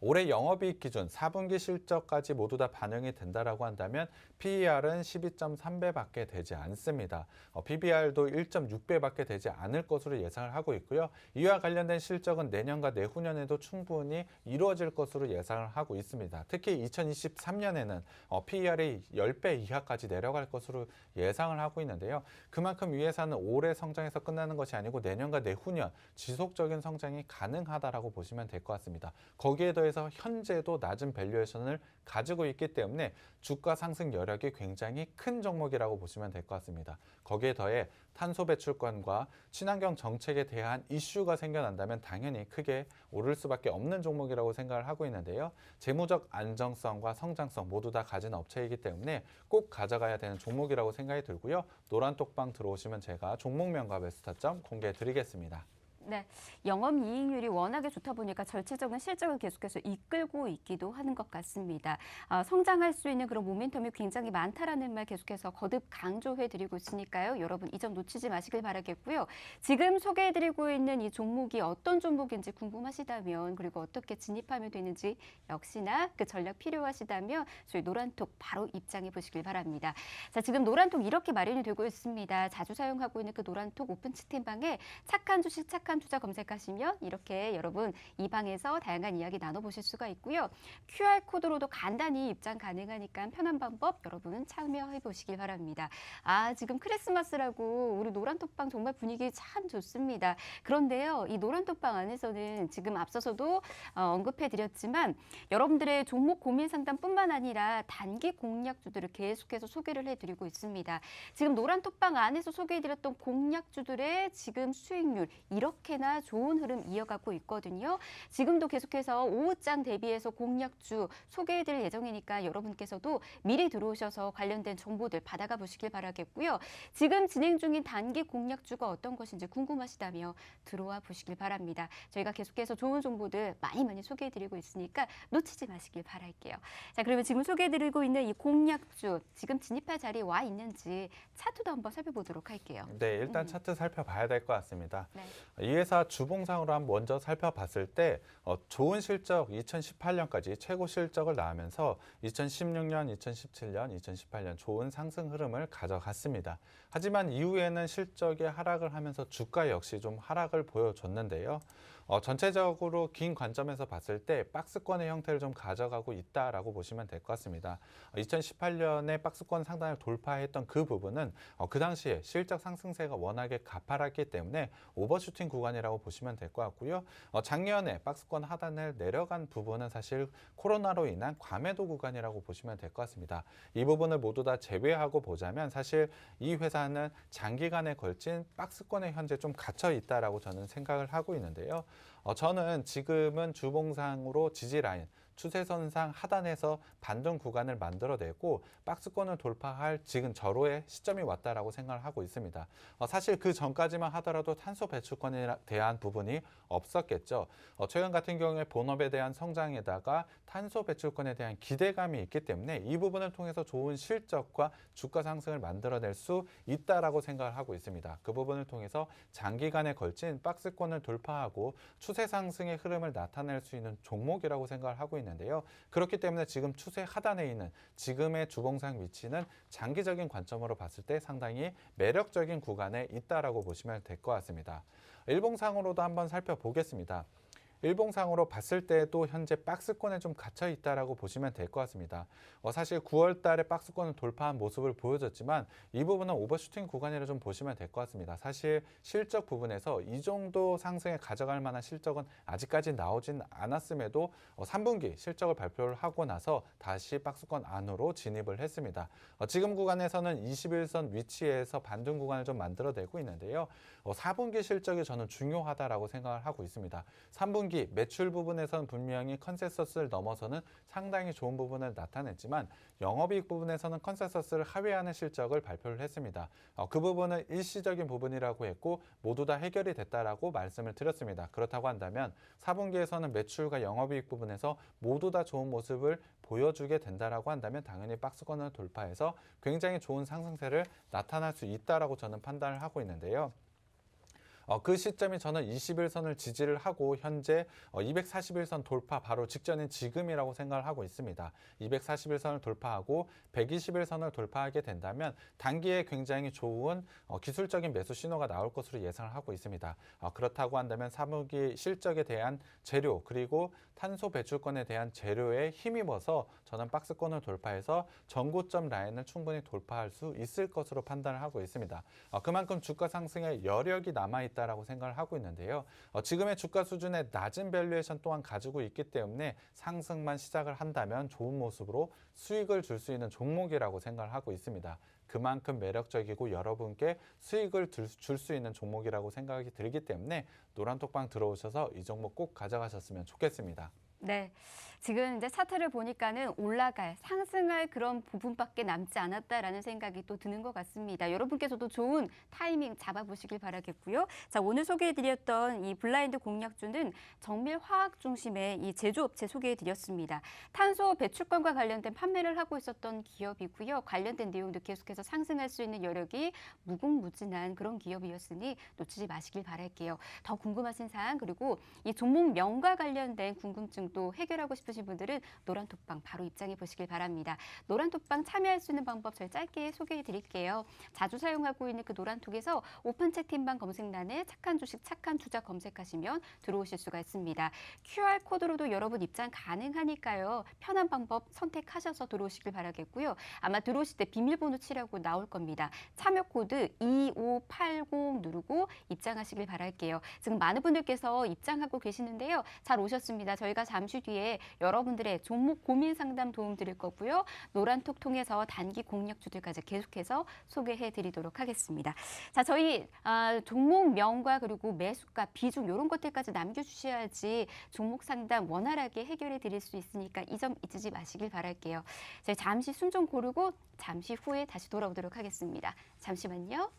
올해 영업이익 기준 4분기 실적까지 모두 다 반영이 된다라고 한다면 PER은 12.3배밖에 되지 않습니다. PBR도 1.6배밖에 되지 않을 것으로 예상을 하고 있고요. 이와 관련된 실적은 내년과 내후년에도 충분히 이루어질 것으로 예상을 하고 있습니다. 특히 2023년에는 PER이 10배 이하까지 내려갈 것으로 예상을 하고 있는데요. 그만큼 이 회사는 올해 성장해서 끝나는 것이 아니고 내년과 내후년 지속적인 성장이 가능하다라고 보시면 될 것 같습니다. 거기에 더해서 현재도 낮은 밸류에이션을 가지고 있기 때문에 주가 상승 여력이 굉장히 큰 종목이라고 보시면 될 것 같습니다. 거기에 더해 탄소 배출권과 친환경 정책에 대한 이슈가 생겨난다면 당연히 크게 오를 수밖에 없는 종목이라고 생각을 하고 있는데요. 재무적 안정성과 성장성 모두 다 가진 업체이기 때문에 꼭 가져가야 되는 종목이라고 생각이 들고요. 노란톡방 들어오시면 제가 종목명과 매수 타점 공개해 드리겠습니다. 네, 영업이익률이 워낙에 좋다 보니까 절체적인 실적을 계속해서 이끌고 있기도 하는 것 같습니다. 성장할 수 있는 그런 모멘텀이 굉장히 많다라는 말 계속해서 거듭 강조해드리고 있으니까요. 여러분 이 점 놓치지 마시길 바라겠고요. 지금 소개해드리고 있는 이 종목이 어떤 종목인지 궁금하시다면 그리고 어떻게 진입하면 되는지 역시나 그 전략 필요하시다면 저희 노란톡 바로 입장해 보시길 바랍니다. 자, 지금 노란톡 이렇게 마련이 되고 있습니다. 자주 사용하고 있는 그 노란톡 오픈 채팅방에 착한 주식 착한 투자 검색하시면 이렇게 여러분 이 방에서 다양한 이야기 나눠보실 수가 있고요. QR코드로도 간단히 입장 가능하니까 편한 방법 여러분 참여해 보시기 바랍니다. 지금 크리스마스라고 우리 노란톡방 정말 분위기 참 좋습니다. 그런데요, 이 노란톡방 안에서는 지금 앞서서도 언급해 드렸지만 여러분들의 종목 고민 상담뿐만 아니라 단기 공략주들을 계속해서 소개를 해드리고 있습니다. 지금 노란톡방 안에서 소개해드렸던 공략주들의 지금 수익률 이렇게나 좋은 흐름 이어가고 있거든요. 지금도 계속해서 오후장 대비해서 공략주 소개해드릴 예정이니까 여러분께서도 미리 들어오셔서 관련된 정보들 받아가 보시길 바라겠고요. 지금 진행 중인 단기 공략주가 어떤 것인지 궁금하시다며 들어와 보시길 바랍니다. 저희가 계속해서 좋은 정보들 많이 소개해드리고 있으니까 놓치지 마시길 바랄게요. 자, 그러면 지금 소개해드리고 있는 이 공략주 지금 진입할 자리에 와 있는지 차트도 한번 살펴보도록 할게요. 네, 일단 차트 살펴봐야 될 것 같습니다. 네. 이 회사 주봉상으로 한번 먼저 살펴봤을 때 좋은 실적 2018년까지 최고 실적을 낳으면서 2016년, 2017년, 2018년 좋은 상승 흐름을 가져갔습니다. 하지만 이후에는 실적이 하락을 하면서 주가 역시 좀 하락을 보여줬는데요. 전체적으로 긴 관점에서 봤을 때 박스권의 형태를 좀 가져가고 있다라고 보시면 될 것 같습니다. 2018년에 박스권 상단을 돌파했던 그 부분은 그 당시에 실적 상승세가 워낙에 가파랐기 때문에 오버슈팅 구간이라고 보시면 될 것 같고요. 작년에 박스권 하단을 내려간 부분은 사실 코로나로 인한 과매도 구간이라고 보시면 될 것 같습니다. 이 부분을 모두 다 제외하고 보자면 사실 이 회사는 장기간에 걸친 박스권에 현재 좀 갇혀 있다라고 저는 생각을 하고 있는데요. 저는 지금은 주봉상으로 지지라인, 추세선상 하단에서 반등 구간을 만들어내고 박스권을 돌파할 지금 절호의 시점이 왔다라고 생각을 하고 있습니다. 사실 그 전까지만 하더라도 탄소 배출권에 대한 부분이 없었겠죠. 최근 같은 경우에 본업에 대한 성장에다가 탄소 배출권에 대한 기대감이 있기 때문에 이 부분을 통해서 좋은 실적과 주가 상승을 만들어낼 수 있다라고 생각을 하고 있습니다. 그 부분을 통해서 장기간에 걸친 박스권을 돌파하고 추세 상승의 흐름을 나타낼 수 있는 종목이라고 생각을 하고 있는데요. 그렇기 때문에 지금 추세 하단에 있는 지금의 주봉상 위치는 장기적인 관점으로 봤을 때 상당히 매력적인 구간에 있다라고 보시면 될 것 같습니다. 일봉상으로도 한번 살펴보겠습니다. 일봉상으로 봤을 때도 현재 박스권에 좀 갇혀 있다라고 보시면 될 것 같습니다. 사실 9월 달에 박스권을 돌파한 모습을 보여줬지만 이 부분은 오버슈팅 구간이라 좀 보시면 될 것 같습니다. 사실 실적 부분에서 이 정도 상승에 가져갈 만한 실적은 아직까지 나오진 않았음에도 3분기 실적을 발표를 하고 나서 다시 박스권 안으로 진입을 했습니다. 지금 구간에서는 21선 위치에서 반등 구간을 좀 만들어내고 있는데요. 4분기 실적이 저는 중요하다라고 생각을 하고 있습니다. 3분기 매출 부분에서는 분명히 컨센서스를 넘어서는 상당히 좋은 부분을 나타냈지만 영업이익 부분에서는 컨센서스를 하회하는 실적을 발표를 했습니다. 그 부분은 일시적인 부분이라고 했고 모두 다 해결이 됐다라고 말씀을 드렸습니다. 그렇다고 한다면 4분기에서는 매출과 영업이익 부분에서 모두 다 좋은 모습을 보여주게 된다라고 한다면 당연히 박스권을 돌파해서 굉장히 좋은 상승세를 나타날 수 있다라고 저는 판단을 하고 있는데요. 그 시점이 저는 21선을 지지를 하고 현재 241선 돌파 바로 직전인 지금이라고 생각을 하고 있습니다. 241선을 돌파하고 121선을 돌파하게 된다면 단기에 굉장히 좋은 기술적인 매수 신호가 나올 것으로 예상을 하고 있습니다. 그렇다고 한다면 사무기 실적에 대한 재료 그리고 탄소 배출권에 대한 재료에 힘입어서 저는 박스권을 돌파해서 전고점 라인을 충분히 돌파할 수 있을 것으로 판단을 하고 있습니다. 그만큼 주가 상승에 여력이 남아있다라고 생각을 하고 있는데요. 지금의 주가 수준의 낮은 밸류에이션 또한 가지고 있기 때문에 상승만 시작을 한다면 좋은 모습으로 수익을 줄 수 있는 종목이라고 생각을 하고 있습니다. 그만큼 매력적이고 여러분께 수익을 줄 수 있는 종목이라고 생각이 들기 때문에 노란톡방 들어오셔서 이 종목 꼭 가져가셨으면 좋겠습니다. 네. 지금 이제 차트를 보니까는 올라갈, 상승할 그런 부분밖에 남지 않았다라는 생각이 또 드는 것 같습니다. 여러분께서도 좋은 타이밍 잡아보시길 바라겠고요. 자, 오늘 소개해드렸던 이 블라인드 공략주는 정밀 화학 중심의 이 제조업체 소개해드렸습니다. 탄소 배출권과 관련된 판매를 하고 있었던 기업이고요. 관련된 내용도 계속해서 상승할 수 있는 여력이 무궁무진한 그런 기업이었으니 놓치지 마시길 바랄게요. 더 궁금하신 사항 그리고 이 종목명과 관련된 궁금증도 해결하고 싶으신 분들은 노란톡방 바로 입장해 보시길 바랍니다. 노란톡방 참여할 수 있는 방법 저희 짧게 소개해 드릴게요. 자주 사용하고 있는 그 노란톡에서 오픈 채팅방 검색란에 착한 주식, 착한 투자 검색하시면 들어오실 수가 있습니다. QR코드로도 여러분 입장 가능하니까요. 편한 방법 선택하셔서 들어오시길 바라겠고요. 아마 들어오실 때 비밀번호 치라고 나올 겁니다. 참여 코드 2580 누르고 입장하시길 바랄게요. 지금 많은 분들께서 입장하고 계시는데요. 잘 오셨습니다. 저희가 잠시 뒤에 여러분들의 종목 고민 상담 도움 드릴 거고요. 노란톡 통해서 단기 공략주들까지 계속해서 소개해 드리도록 하겠습니다. 자, 저희 종목명과 그리고 매수가, 비중 이런 것들까지 남겨주셔야지 종목 상담 원활하게 해결해 드릴 수 있으니까 이 점 잊지 마시길 바랄게요. 저희 잠시 숨 좀 고르고 잠시 후에 다시 돌아오도록 하겠습니다. 잠시만요.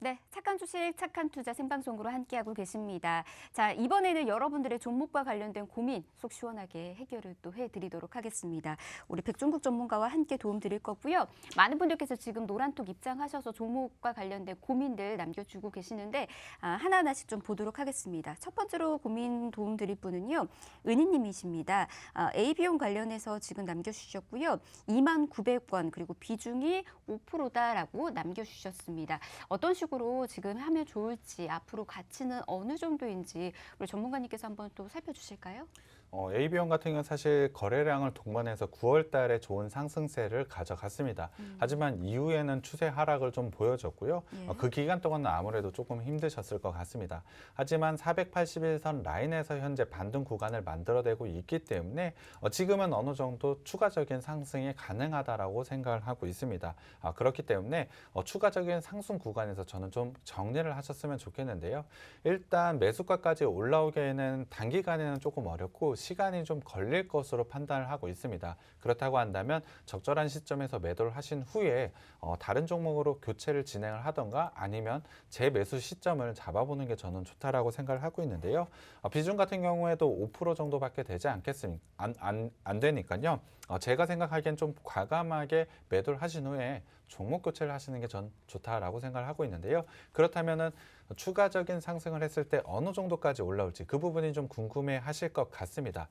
네, 착한 주식, 착한 투자 생방송으로 함께하고 계십니다. 자, 이번에는 여러분들의 종목과 관련된 고민 속 시원하게 해결을 또 해드리도록 하겠습니다. 우리 백종국 전문가와 함께 도움 드릴 거고요. 많은 분들께서 지금 노란톡 입장하셔서 종목과 관련된 고민들 남겨주고 계시는데 하나하나씩 좀 보도록 하겠습니다. 첫 번째로 고민 도움 드릴 분은요. 은희님이십니다. AB용 관련해서 지금 남겨주셨고요. 29,900원 그리고 비중이 5%다라고 남겨주셨습니다. 어떤 식으로 지금 하면 좋을지 앞으로 가치는 어느 정도인지 우리 전문가님께서 한번 또 살펴주실까요? AB용 같은 경우는 사실 거래량을 동반해서 9월 달에 좋은 상승세를 가져갔습니다. 하지만 이후에는 추세 하락을 좀 보여줬고요. 예. 그 기간 동안은 아무래도 조금 힘드셨을 것 같습니다. 하지만 481선 라인에서 현재 반등 구간을 만들어내고 있기 때문에 지금은 어느 정도 추가적인 상승이 가능하다라고 생각을 하고 있습니다. 그렇기 때문에 추가적인 상승 구간에서 저는 좀 정리를 하셨으면 좋겠는데요. 일단 매수가까지 올라오기에는 단기간에는 조금 어렵고 시간이 좀 걸릴 것으로 판단을 하고 있습니다. 그렇다고 한다면 적절한 시점에서 매도를 하신 후에 다른 종목으로 교체를 진행을 하던가 아니면 재매수 시점을 잡아보는 게 저는 좋다라고 생각을 하고 있는데요. 비중 같은 경우에도 5% 정도밖에 되지 않겠습니까? 안 되니까요. 제가 생각하기엔 좀 과감하게 매도를 하신 후에 종목 교체를 하시는 게 전 좋다라고 생각을 하고 있는데요. 그렇다면은 추가적인 상승을 했을 때 어느 정도까지 올라올지 그 부분이 좀 궁금해 하실 것 같습니다.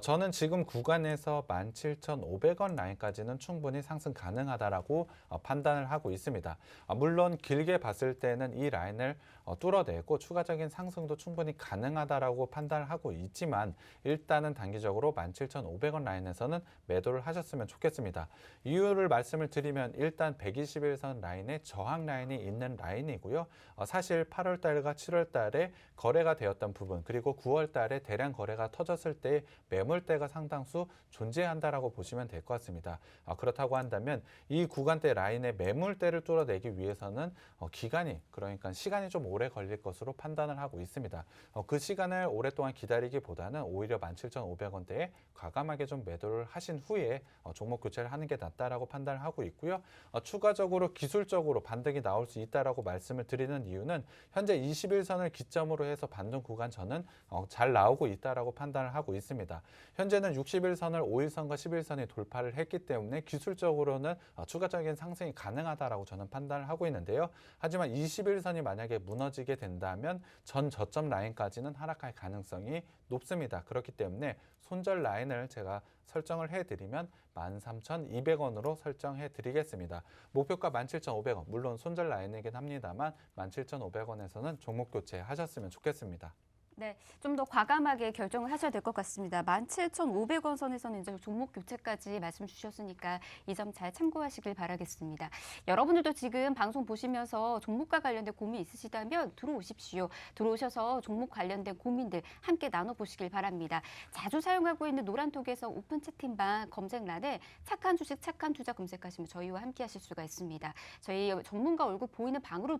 저는 지금 구간에서 17,500원 라인까지는 충분히 상승 가능하다라고 판단을 하고 있습니다. 물론 길게 봤을 때는 이 라인을 뚫어내고 추가적인 상승도 충분히 가능하다라고 판단을 하고 있지만 일단은 단기적으로 17,500원 라인에서는 매도를 하셨으면 좋겠습니다. 이유를 말씀을 드리면 일단 121선 라인에 저항 라인이 있는 라인이고요. 사실 8월 달과 7월 달에 거래가 되었던 부분 그리고 9월 달에 대량 거래가 터졌을 때 매물대가 상당수 존재한다라고 보시면 될 것 같습니다. 그렇다고 한다면 이 구간대 라인의 매물대를 뚫어내기 위해서는 기간이 그러니까 시간이 좀 오래 걸릴 것으로 판단을 하고 있습니다. 그 시간을 오랫동안 기다리기보다는 오히려 17,500원대에 과감하게 좀 매도를 하신 후에 종목 교체를 하는 게 낫다라고 판단을 하고 있고요. 추가적으로 기술적으로 반등이 나올 수 있다라고 말씀을 드리는 이유는 현재 21선을 기점으로 해서 반등 구간 저는 잘 나오고 있다라고 판단을 하고 있습니다. 현재는 61선을 5일선과 11선이 돌파를 했기 때문에 기술적으로는 추가적인 상승이 가능하다라고 저는 판단을 하고 있는데요. 하지만 21선이 만약에 무너지게 된다면 전 저점 라인까지는 하락할 가능성이 높습니다. 그렇기 때문에 손절 라인을 제가 설정을 해드리면 13,200원으로 설정해 드리겠습니다. 목표가 17,500원, 물론 손절 라인이긴 합니다만 17,500원에서는 종목 교체 하셨으면 좋겠습니다. 네, 좀 더 과감하게 결정을 하셔야 될 것 같습니다. 17,500원 선에서는 이제 종목 교체까지 말씀 주셨으니까 이 점 잘 참고하시길 바라겠습니다. 여러분들도 지금 방송 보시면서 종목과 관련된 고민 있으시다면 들어오십시오. 들어오셔서 종목 관련된 고민들 함께 나눠보시길 바랍니다. 자주 사용하고 있는 노란톡에서 오픈 채팅방 검색란에 착한 주식, 착한 투자 검색하시면 저희와 함께 하실 수가 있습니다. 저희 전문가 얼굴 보이는 방으로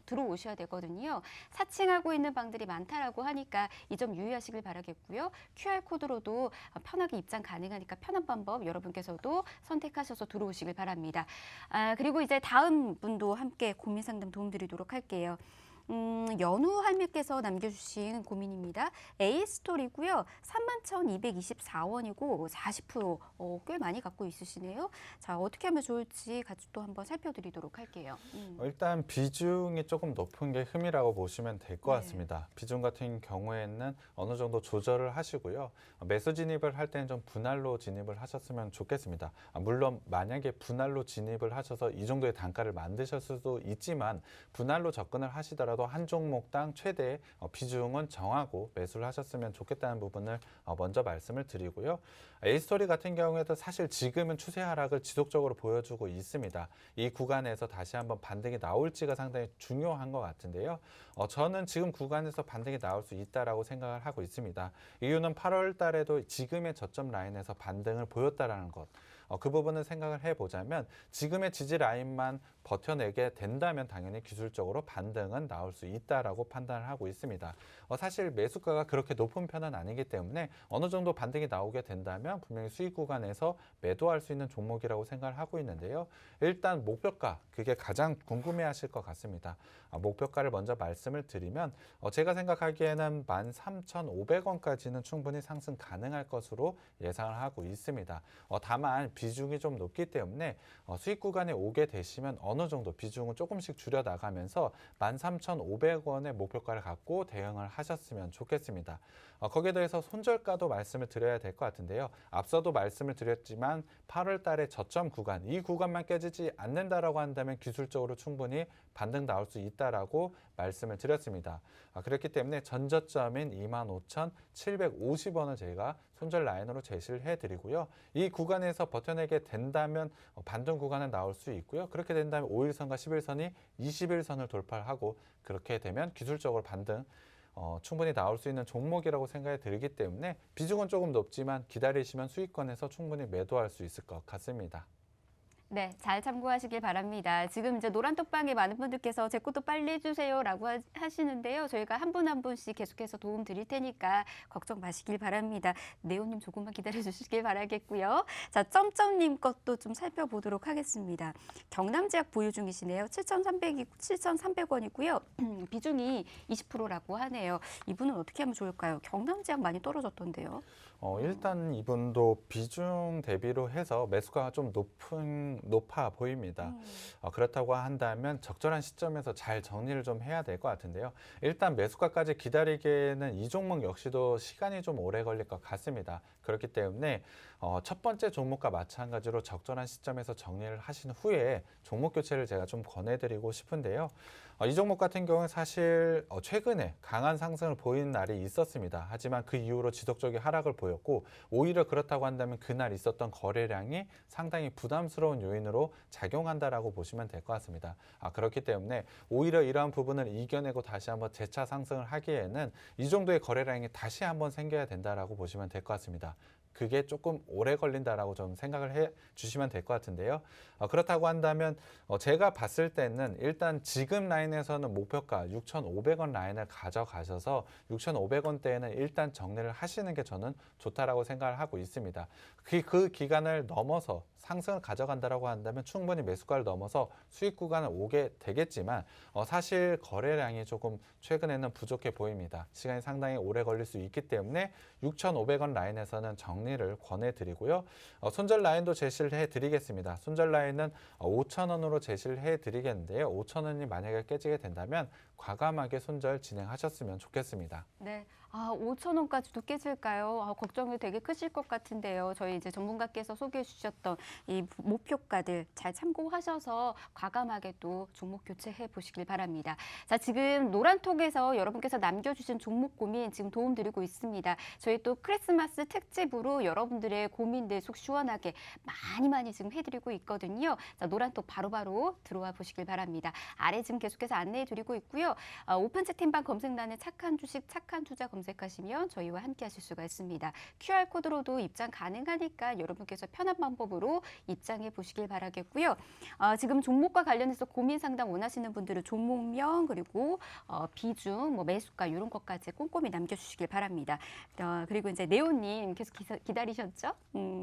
들어오셔야 되거든요. 사칭하고 있는 방들이 많다라고 하니까 이 점 유의하시길 바라겠고요. QR코드로도 편하게 입장 가능하니까 편한 방법 여러분께서도 선택하셔서 들어오시길 바랍니다. 그리고 이제 다음 분도 함께 고민 상담 도움드리도록 할게요. 연우 할매께서 남겨주신 고민입니다. A스토리고요. 31,224원이고 40% 꽤 많이 갖고 있으시네요. 자, 어떻게 하면 좋을지 같이 또 한번 살펴드리도록 할게요. 일단 비중이 조금 높은 게 흠이라고 보시면 될 것 네. 같습니다. 비중 같은 경우에는 어느 정도 조절을 하시고요. 매수 진입을 할 때는 좀 분할로 진입을 하셨으면 좋겠습니다. 물론 만약에 분할로 진입을 하셔서 이 정도의 단가를 만드실 수도 있지만 분할로 접근을 하시더라도 한 종목당 최대 비중은 정하고 매수를 하셨으면 좋겠다는 부분을 먼저 말씀을 드리고요. A스토리 같은 경우에도 사실 지금은 추세 하락을 지속적으로 보여주고 있습니다. 이 구간에서 다시 한번 반등이 나올지가 상당히 중요한 것 같은데요. 저는 지금 구간에서 반등이 나올 수 있다라고 생각을 하고 있습니다. 이유는 8월 달에도 지금의 저점 라인에서 반등을 보였다라는 것. 그 부분을 생각을 해보자면 지금의 지지 라인만 버텨내게 된다면 당연히 기술적으로 반등은 나올 수 있다라고 판단을 하고 있습니다. 사실 매수가가 그렇게 높은 편은 아니기 때문에 어느 정도 반등이 나오게 된다면 분명히 수익 구간에서 매도할 수 있는 종목이라고 생각을 하고 있는데요. 일단 목표가 그게 가장 궁금해하실 것 같습니다. 목표가를 먼저 말씀을 드리면 제가 생각하기에는 13,500원까지는 충분히 상승 가능할 것으로 예상을 하고 있습니다. 다만 비중이 좀 높기 때문에 수익 구간에 오게 되시면 어느 정도 비중은 조금씩 줄여 나가면서 13,500원의 목표가를 갖고 대응을 하셨으면 좋겠습니다. 거기에 대해서 손절가도 말씀을 드려야 될 것 같은데요. 앞서도 말씀을 드렸지만 8월 달에 저점 구간, 이 구간만 깨지지 않는다라고 한다면 기술적으로 충분히 반등 나올 수 있다라고 말씀을 드렸습니다. 그렇기 때문에 전저점인 25,750원을 저희가 손절 라인으로 제시를 해드리고요. 이 구간에서 버텨내게 된다면 반등 구간은 나올 수 있고요. 그렇게 된다면 5일선과 11선이 21선을 돌파하고 그렇게 되면 기술적으로 반등 충분히 나올 수 있는 종목이라고 생각이 들기 때문에 비중은 조금 높지만 기다리시면 수익권에서 충분히 매도할 수 있을 것 같습니다. 네, 잘 참고하시길 바랍니다. 지금 이제 노란톡방에 많은 분들께서 제 것도 빨리 해주세요라고 하시는데요. 저희가 한 분 한 분씩 계속해서 도움 드릴 테니까 걱정 마시길 바랍니다. 네오님 조금만 기다려주시길 바라겠고요. 자, 점점님 것도 좀 살펴보도록 하겠습니다. 경남제약 보유 중이시네요. 7,300원이고요. 비중이 20%라고 하네요. 이분은 어떻게 하면 좋을까요? 경남제약 많이 떨어졌던데요. 일단 이분도 비중 대비로 해서 매수가가 좀 높아 보입니다. 그렇다고 한다면 적절한 시점에서 잘 정리를 좀 해야 될 것 같은데요. 일단 매수가까지 기다리기에는 이 종목 역시도 시간이 좀 오래 걸릴 것 같습니다. 그렇기 때문에 첫 번째 종목과 마찬가지로 적절한 시점에서 정리를 하신 후에 종목 교체를 제가 좀 권해드리고 싶은데요. 이 종목 같은 경우는 사실 최근에 강한 상승을 보이는 날이 있었습니다. 하지만 그 이후로 지속적인 하락을 보였고 오히려 그렇다고 한다면 그날 있었던 거래량이 상당히 부담스러운 요인으로 작용한다라고 보시면 될 것 같습니다. 그렇기 때문에 오히려 이러한 부분을 이겨내고 다시 한번 재차 상승을 하기에는 이 정도의 거래량이 다시 한번 생겨야 된다라고 보시면 될 것 같습니다. 그게 조금 오래 걸린다라고 좀 생각을 해 주시면 될 것 같은데요. 그렇다고 한다면 제가 봤을 때는 일단 지금 라인에서는 목표가 6,500원 라인을 가져가셔서 6,500원대에는 일단 정리를 하시는 게 저는 좋다라고 생각을 하고 있습니다. 그 기간을 넘어서 상승을 가져간다라고 한다면 충분히 매수가를 넘어서 수익 구간을 오게 되겠지만 사실 거래량이 조금 최근에는 부족해 보입니다. 시간이 상당히 오래 걸릴 수 있기 때문에 6,500원 라인에서는 정리를 권해드리고요. 손절 라인도 제시를 해드리겠습니다. 손절 라인은 5,000원으로 제시를 해드리겠는데요. 5,000원이 만약에 깨지게 된다면 과감하게 손절 진행하셨으면 좋겠습니다. 네. 5,000원까지도 깨질까요? 걱정이 되게 크실 것 같은데요. 저희 이제 전문가께서 소개해 주셨던 이 목표가들 잘 참고하셔서 과감하게 또 종목 교체해 보시길 바랍니다. 자, 지금 노란톡에서 여러분께서 남겨주신 종목 고민 지금 도움드리고 있습니다. 저희 또 크리스마스 특집으로 여러분들의 고민들 속 시원하게 많이 지금 해드리고 있거든요. 자, 노란톡 바로바로 들어와 보시길 바랍니다. 아래 지금 계속해서 안내해 드리고 있고요. 오픈 채팅방 검색란에 착한 주식, 착한 투자 검색하시면 저희와 함께 하실 수가 있습니다. QR코드로도 입장 가능하니까 여러분께서 편한 방법으로 입장해 보시길 바라겠고요. 지금 종목과 관련해서 고민 상담 원하시는 분들은 종목명 그리고 비중, 매수가 이런 것까지 꼼꼼히 남겨주시길 바랍니다. 그리고 이제 네오님 계속 기다리셨죠?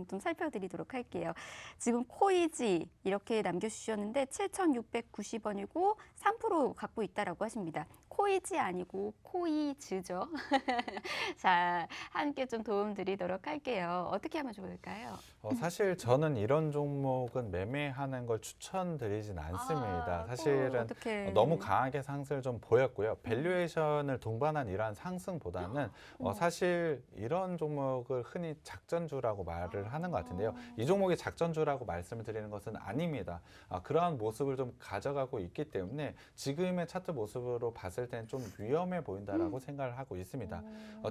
좀 살펴드리도록 할게요. 지금 코이지 이렇게 남겨주셨는데 7,690원이고 3% 갖고 있다라고 하십니다. 코이지 아니고 코이즈죠. 자, 함께 좀 도움 드리도록 할게요. 어떻게 하면 좋을까요? 사실 저는 이런 종목은 매매하는 걸 추천드리진 않습니다. 사실은 어떡해. 너무 강하게 상승을 좀 보였고요. 밸류에이션을 동반한 이러한 상승보다는 사실 이런 종목을 흔히 작전주라고 말을 하는 것 같은데요. 이 종목이 작전주라고 말씀을 드리는 것은 아닙니다. 그러한 모습을 좀 가져가고 있기 때문에 지금의 차트 모습으로 봤을 때는 좀 위험해 보인다라고 생각을 하고 있습니다.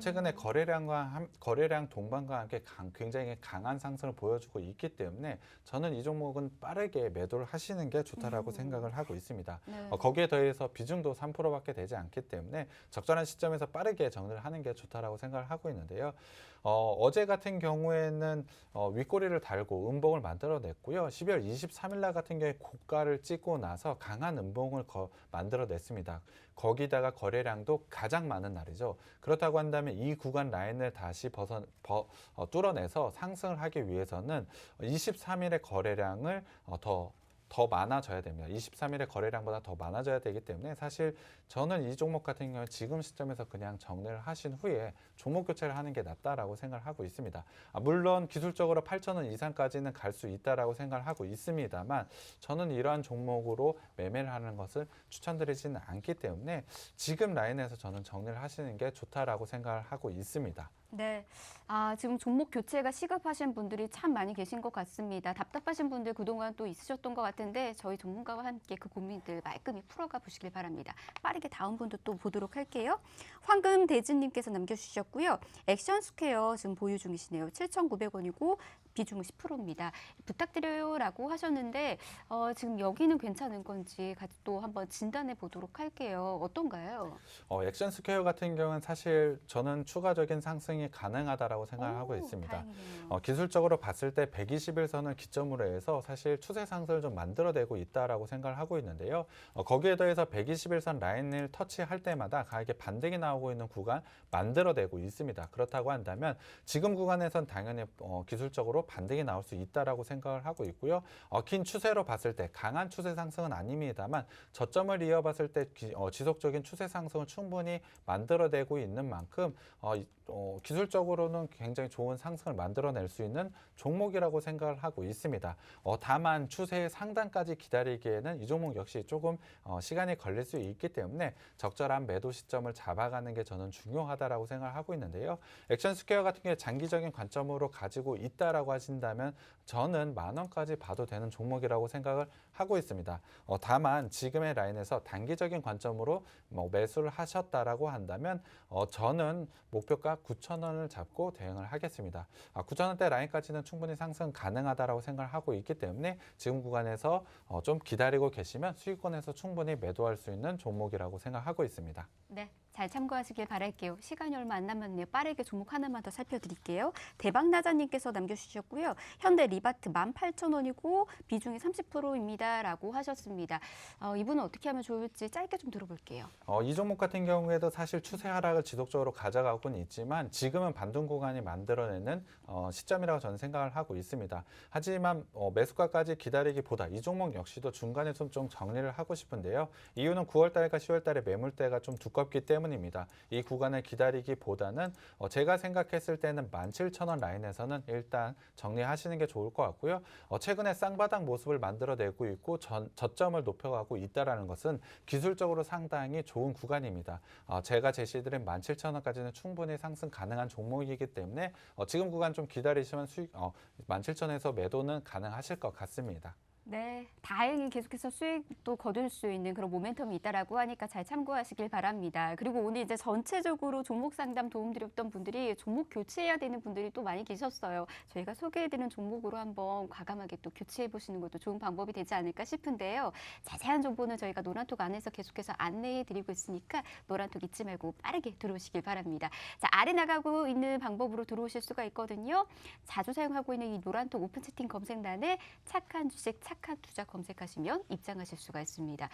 최근에 거래량 동반과 함께 굉장히 강한 상승을 보여주고 있기 때문에 저는 이 종목은 빠르게 매도를 하시는 게 좋다라고 생각을 하고 있습니다. 네. 거기에 더해서 비중도 3%밖에 되지 않기 때문에 적절한 시점에서 빠르게 정리를 하는 게 좋다라고 생각을 하고 있는데요. 어제 같은 경우에는 윗꼬리를 달고 음봉을 만들어냈고요. 12월 23일 날 같은 경우에 고가를 찍고 나서 강한 음봉을 만들어냈습니다. 거기다가 거래량도 가장 많은 날이죠. 그렇다고 한다면 이 구간 라인을 다시 뚫어내서 상승을 하기 위해서는 23일의 거래량을 더 많아져야 됩니다. 23일의 거래량보다 더 많아져야 되기 때문에 사실 저는 이 종목 같은 경우는 지금 시점에서 그냥 정리를 하신 후에 종목 교체를 하는 게 낫다라고 생각을 하고 있습니다. 물론 기술적으로 8,000원 이상까지는 갈 수 있다라고 생각을 하고 있습니다만 저는 이러한 종목으로 매매를 하는 것을 추천드리지는 않기 때문에 지금 라인에서 저는 정리를 하시는 게 좋다라고 생각을 하고 있습니다. 네. 지금 종목 교체가 시급하신 분들이 참 많이 계신 것 같습니다. 답답하신 분들 그동안 또 있으셨던 것 같은데 저희 전문가와 함께 그 고민들 말끔히 풀어가 보시길 바랍니다. 빠르게 다음 분도 또 보도록 할게요. 황금 대진님께서 남겨주셨고요. 액션 스퀘어 지금 보유 중이시네요. 7,900원이고 비중은 10%입니다. 부탁드려요라고 하셨는데 지금 여기는 괜찮은 건지 같이 또 한번 진단해 보도록 할게요. 어떤가요? 액션 스퀘어 같은 경우는 사실 저는 추가적인 상승이 가능하다라고 생각을 하고 있습니다. 다행이네요. 기술적으로 봤을 때 121선을 기점으로 해서 사실 추세 상승을 좀 만들어내고 있다라고 생각을 하고 있는데요. 거기에 더해서 121선 라인을 터치할 때마다 강하게 반등이 나오고 있는 구간 만들어내고 있습니다. 그렇다고 한다면 지금 구간에선 당연히 기술적으로 반등이 나올 수 있다라고 생각을 하고 있고요. 긴 추세로 봤을 때 강한 추세 상승은 아닙니다만 저점을 이어봤을 때 지속적인 추세 상승을 충분히 만들어내고 있는 만큼 기술적으로는 굉장히 좋은 상승을 만들어낼 수 있는 종목이라고 생각을 하고 있습니다. 다만 추세의 상단까지 기다리기에는 이 종목 역시 조금 시간이 걸릴 수 있기 때문에 적절한 매도 시점을 잡아가는 게 저는 중요하다라고 생각을 하고 있는데요. 액션스퀘어 같은 경우에 장기적인 관점으로 가지고 있다라고 하신다면 저는 10,000원까지 봐도 되는 종목이라고 생각을 하고 있습니다. 다만 지금의 라인에서 단기적인 관점으로 매수를 하셨다라고 한다면 저는 목표가 9,000원을 잡고 대응을 하겠습니다. 9,000원대 라인까지는 충분히 상승 가능하다라고 생각을 하고 있기 때문에 지금 구간에서 좀 기다리고 계시면 수익권에서 충분히 매도할 수 있는 종목이라고 생각하고 있습니다. 네, 잘 참고하시길 바랄게요. 시간이 얼마 안 남았네요. 빠르게 종목 하나만 더 살펴드릴게요. 대박나자님께서 남겨주셨고요. 현대 리바트 18,000원이고 비중이 30%입니다. 라고 하셨습니다. 이분은 어떻게 하면 좋을지 짧게 좀 들어볼게요. 이 종목 같은 경우에도 사실 추세 하락을 지속적으로 가져가고는 있지만 지금은 반등 구간이 만들어내는 시점이라고 저는 생각을 하고 있습니다. 하지만 매수가까지 기다리기보다 이 종목 역시도 중간에 좀 정리를 하고 싶은데요. 이유는 9월달과 10월달에 매물대가 좀 두껍기 때문입니다. 이 구간을 기다리기보다는 제가 생각했을 때는 17,000원 라인에서는 일단 정리하시는 게 좋을 것 같고요. 최근에 쌍바닥 모습을 만들어내고 있고 저점을 높여가고 있다는 것은 기술적으로 상당히 좋은 구간입니다. 제가 제시드린 17,000원까지는 충분히 상승 가능한 종목이기 때문에 지금 구간 좀 기다리시면 17,000원에서 매도는 가능하실 것 같습니다. 네, 다행히 계속해서 수익도 거둘 수 있는 그런 모멘텀이 있다라고 하니까 잘 참고하시길 바랍니다. 그리고 오늘 이제 전체적으로 종목 상담 도움드렸던 분들이 종목 교체해야 되는 분들이 또 많이 계셨어요. 저희가 소개해드리는 종목으로 한번 과감하게 또 교체해 보시는 것도 좋은 방법이 되지 않을까 싶은데요. 자세한 정보는 저희가 노란톡 안에서 계속해서 안내해 드리고 있으니까 노란톡 잊지 말고 빠르게 들어오시길 바랍니다. 자, 아래 나가고 있는 방법으로 들어오실 수가 있거든요. 자주 사용하고 있는 이 노란톡 오픈 채팅 검색란에 착한 주식, 착한 투자 검색하시면 입장하실 수가 있습니다.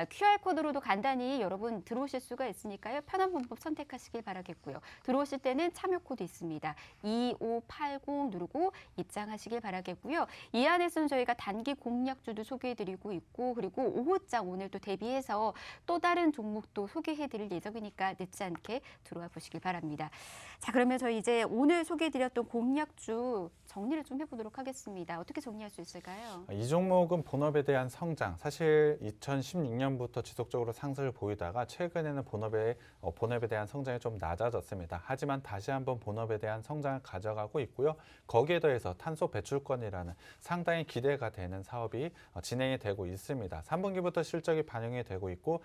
QR코드로도 간단히 여러분 들어오실 수가 있으니까요. 편한 방법 선택하시길 바라겠고요. 들어오실 때는 참여 코드 있습니다. 2580 누르고 입장하시길 바라겠고요. 이 안에서는 저희가 단기 공략주도 소개해드리고 있고 그리고 오후장 오늘 또 대비해서 또 다른 종목도 소개해드릴 예정이니까 늦지 않게 들어와 보시길 바랍니다. 자, 그러면 저희 이제 오늘 소개해드렸던 공략주 정리를 좀 해보도록 하겠습니다. 어떻게 정리할 수 있을까요? 이 종목은 본업에 대한 성장, 사실 2016년부터 지속적으로 상승을 보이다가 최근에는 본업에 대한 성장이 좀 낮아졌습니다. 하지만 다시 한번 본업에 대한 성장을 가져가고 있고요. 거기에 더해서 탄소 배출권이라는 상당히 기대가 되는 사업이 진행이 되고 있습니다. 3분기부터 실적이 반영이 되고 있고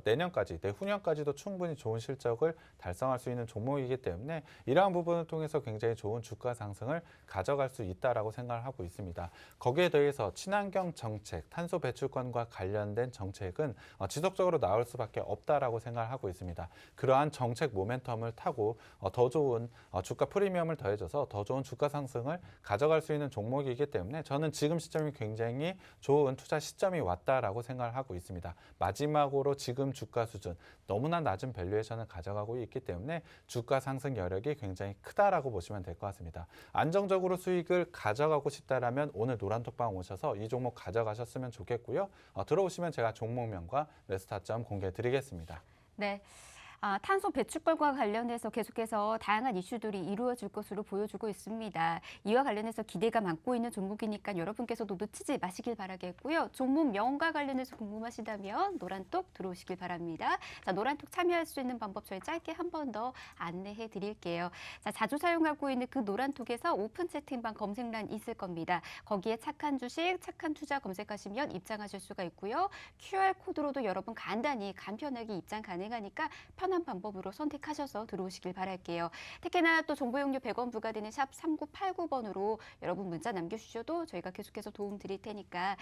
내년까지, 내후년까지도 충분히 좋은 실적을 달성할 수 있는 종목이기 때문에 이러한 부분을 통해서 굉장히 좋은 주가 상승을 가져갈 수 있다라고 생각을 하고 있습니다. 거기에 더해서 친환경 정책, 탄소 배출권과 관련된 정책은 지속적으로 나올 수밖에 없다라고 생각을 하고 있습니다. 그러한 정책 모멘텀을 타고 더 좋은 주가 프리미엄을 더해줘서 더 좋은 주가 상승을 가져갈 수 있는 종목이기 때문에 저는 지금 시점이 굉장히 좋은 투자 시점이 왔다라고 생각을 하고 있습니다. 마지막으로 지금 주가 수준 너무나 낮은 밸류에이션을 가져가고 있기 때문에 주가 상승 여력이 굉장히 크다라고 보시면 될 것 같습니다. 안정적으로 수익을 가져가고 싶다라면 오늘 노란톡방 오셔서 이 종목 가져가셨으면 좋겠고요. 들어오시면 제가 종목명과 매수 타점 공개해 드리겠습니다. 네. 탄소 배출권과 관련해서 계속해서 다양한 이슈들이 이루어질 것으로 보여주고 있습니다. 이와 관련해서 기대가 많고 있는 종목이니까 여러분께서도 놓치지 마시길 바라겠고요. 종목명과 관련해서 궁금하시다면 노란톡 들어오시길 바랍니다. 자, 노란톡 참여할 수 있는 방법 저희 짧게 한 번 더 안내해 드릴게요. 자, 자주 사용하고 있는 그 노란톡에서 오픈 채팅방 검색란 있을 겁니다. 거기에 착한 주식, 착한 투자 검색하시면 입장하실 수가 있고요. QR코드로도 여러분 간단히 간편하게 입장 가능하니까 편한 방법으로 선택하셔서 들어오시길 바랄게요. 특히나 또 정보용료 100원 부과되는 샵 3989번으로 여러분 문자 남겨주셔도 저희가 계속해서 도움 드릴 테니까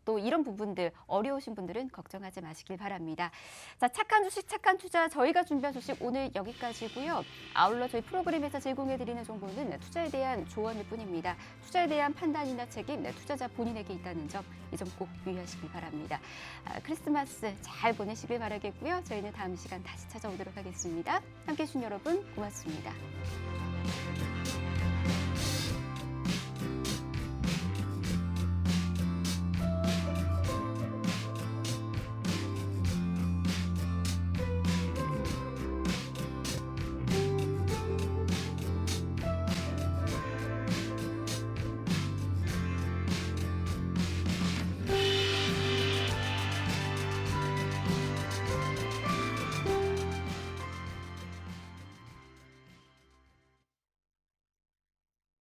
또 이런 부분들 어려우신 분들은 걱정하지 마시길 바랍니다. 자, 착한 주식, 착한 투자 저희가 준비한 소식 오늘 여기까지고요. 아울러 저희 프로그램에서 제공해드리는 정보는 투자에 대한 조언일 뿐입니다. 투자에 대한 판단이나 책임 투자자 본인에게 있다는 점 이 점 꼭 유의하시길 바랍니다. 크리스마스 잘 보내시길 바라겠고요. 저희는 다음 시간 다시 찾아오도록 하겠습니다. 함께해 주신 여러분 고맙습니다.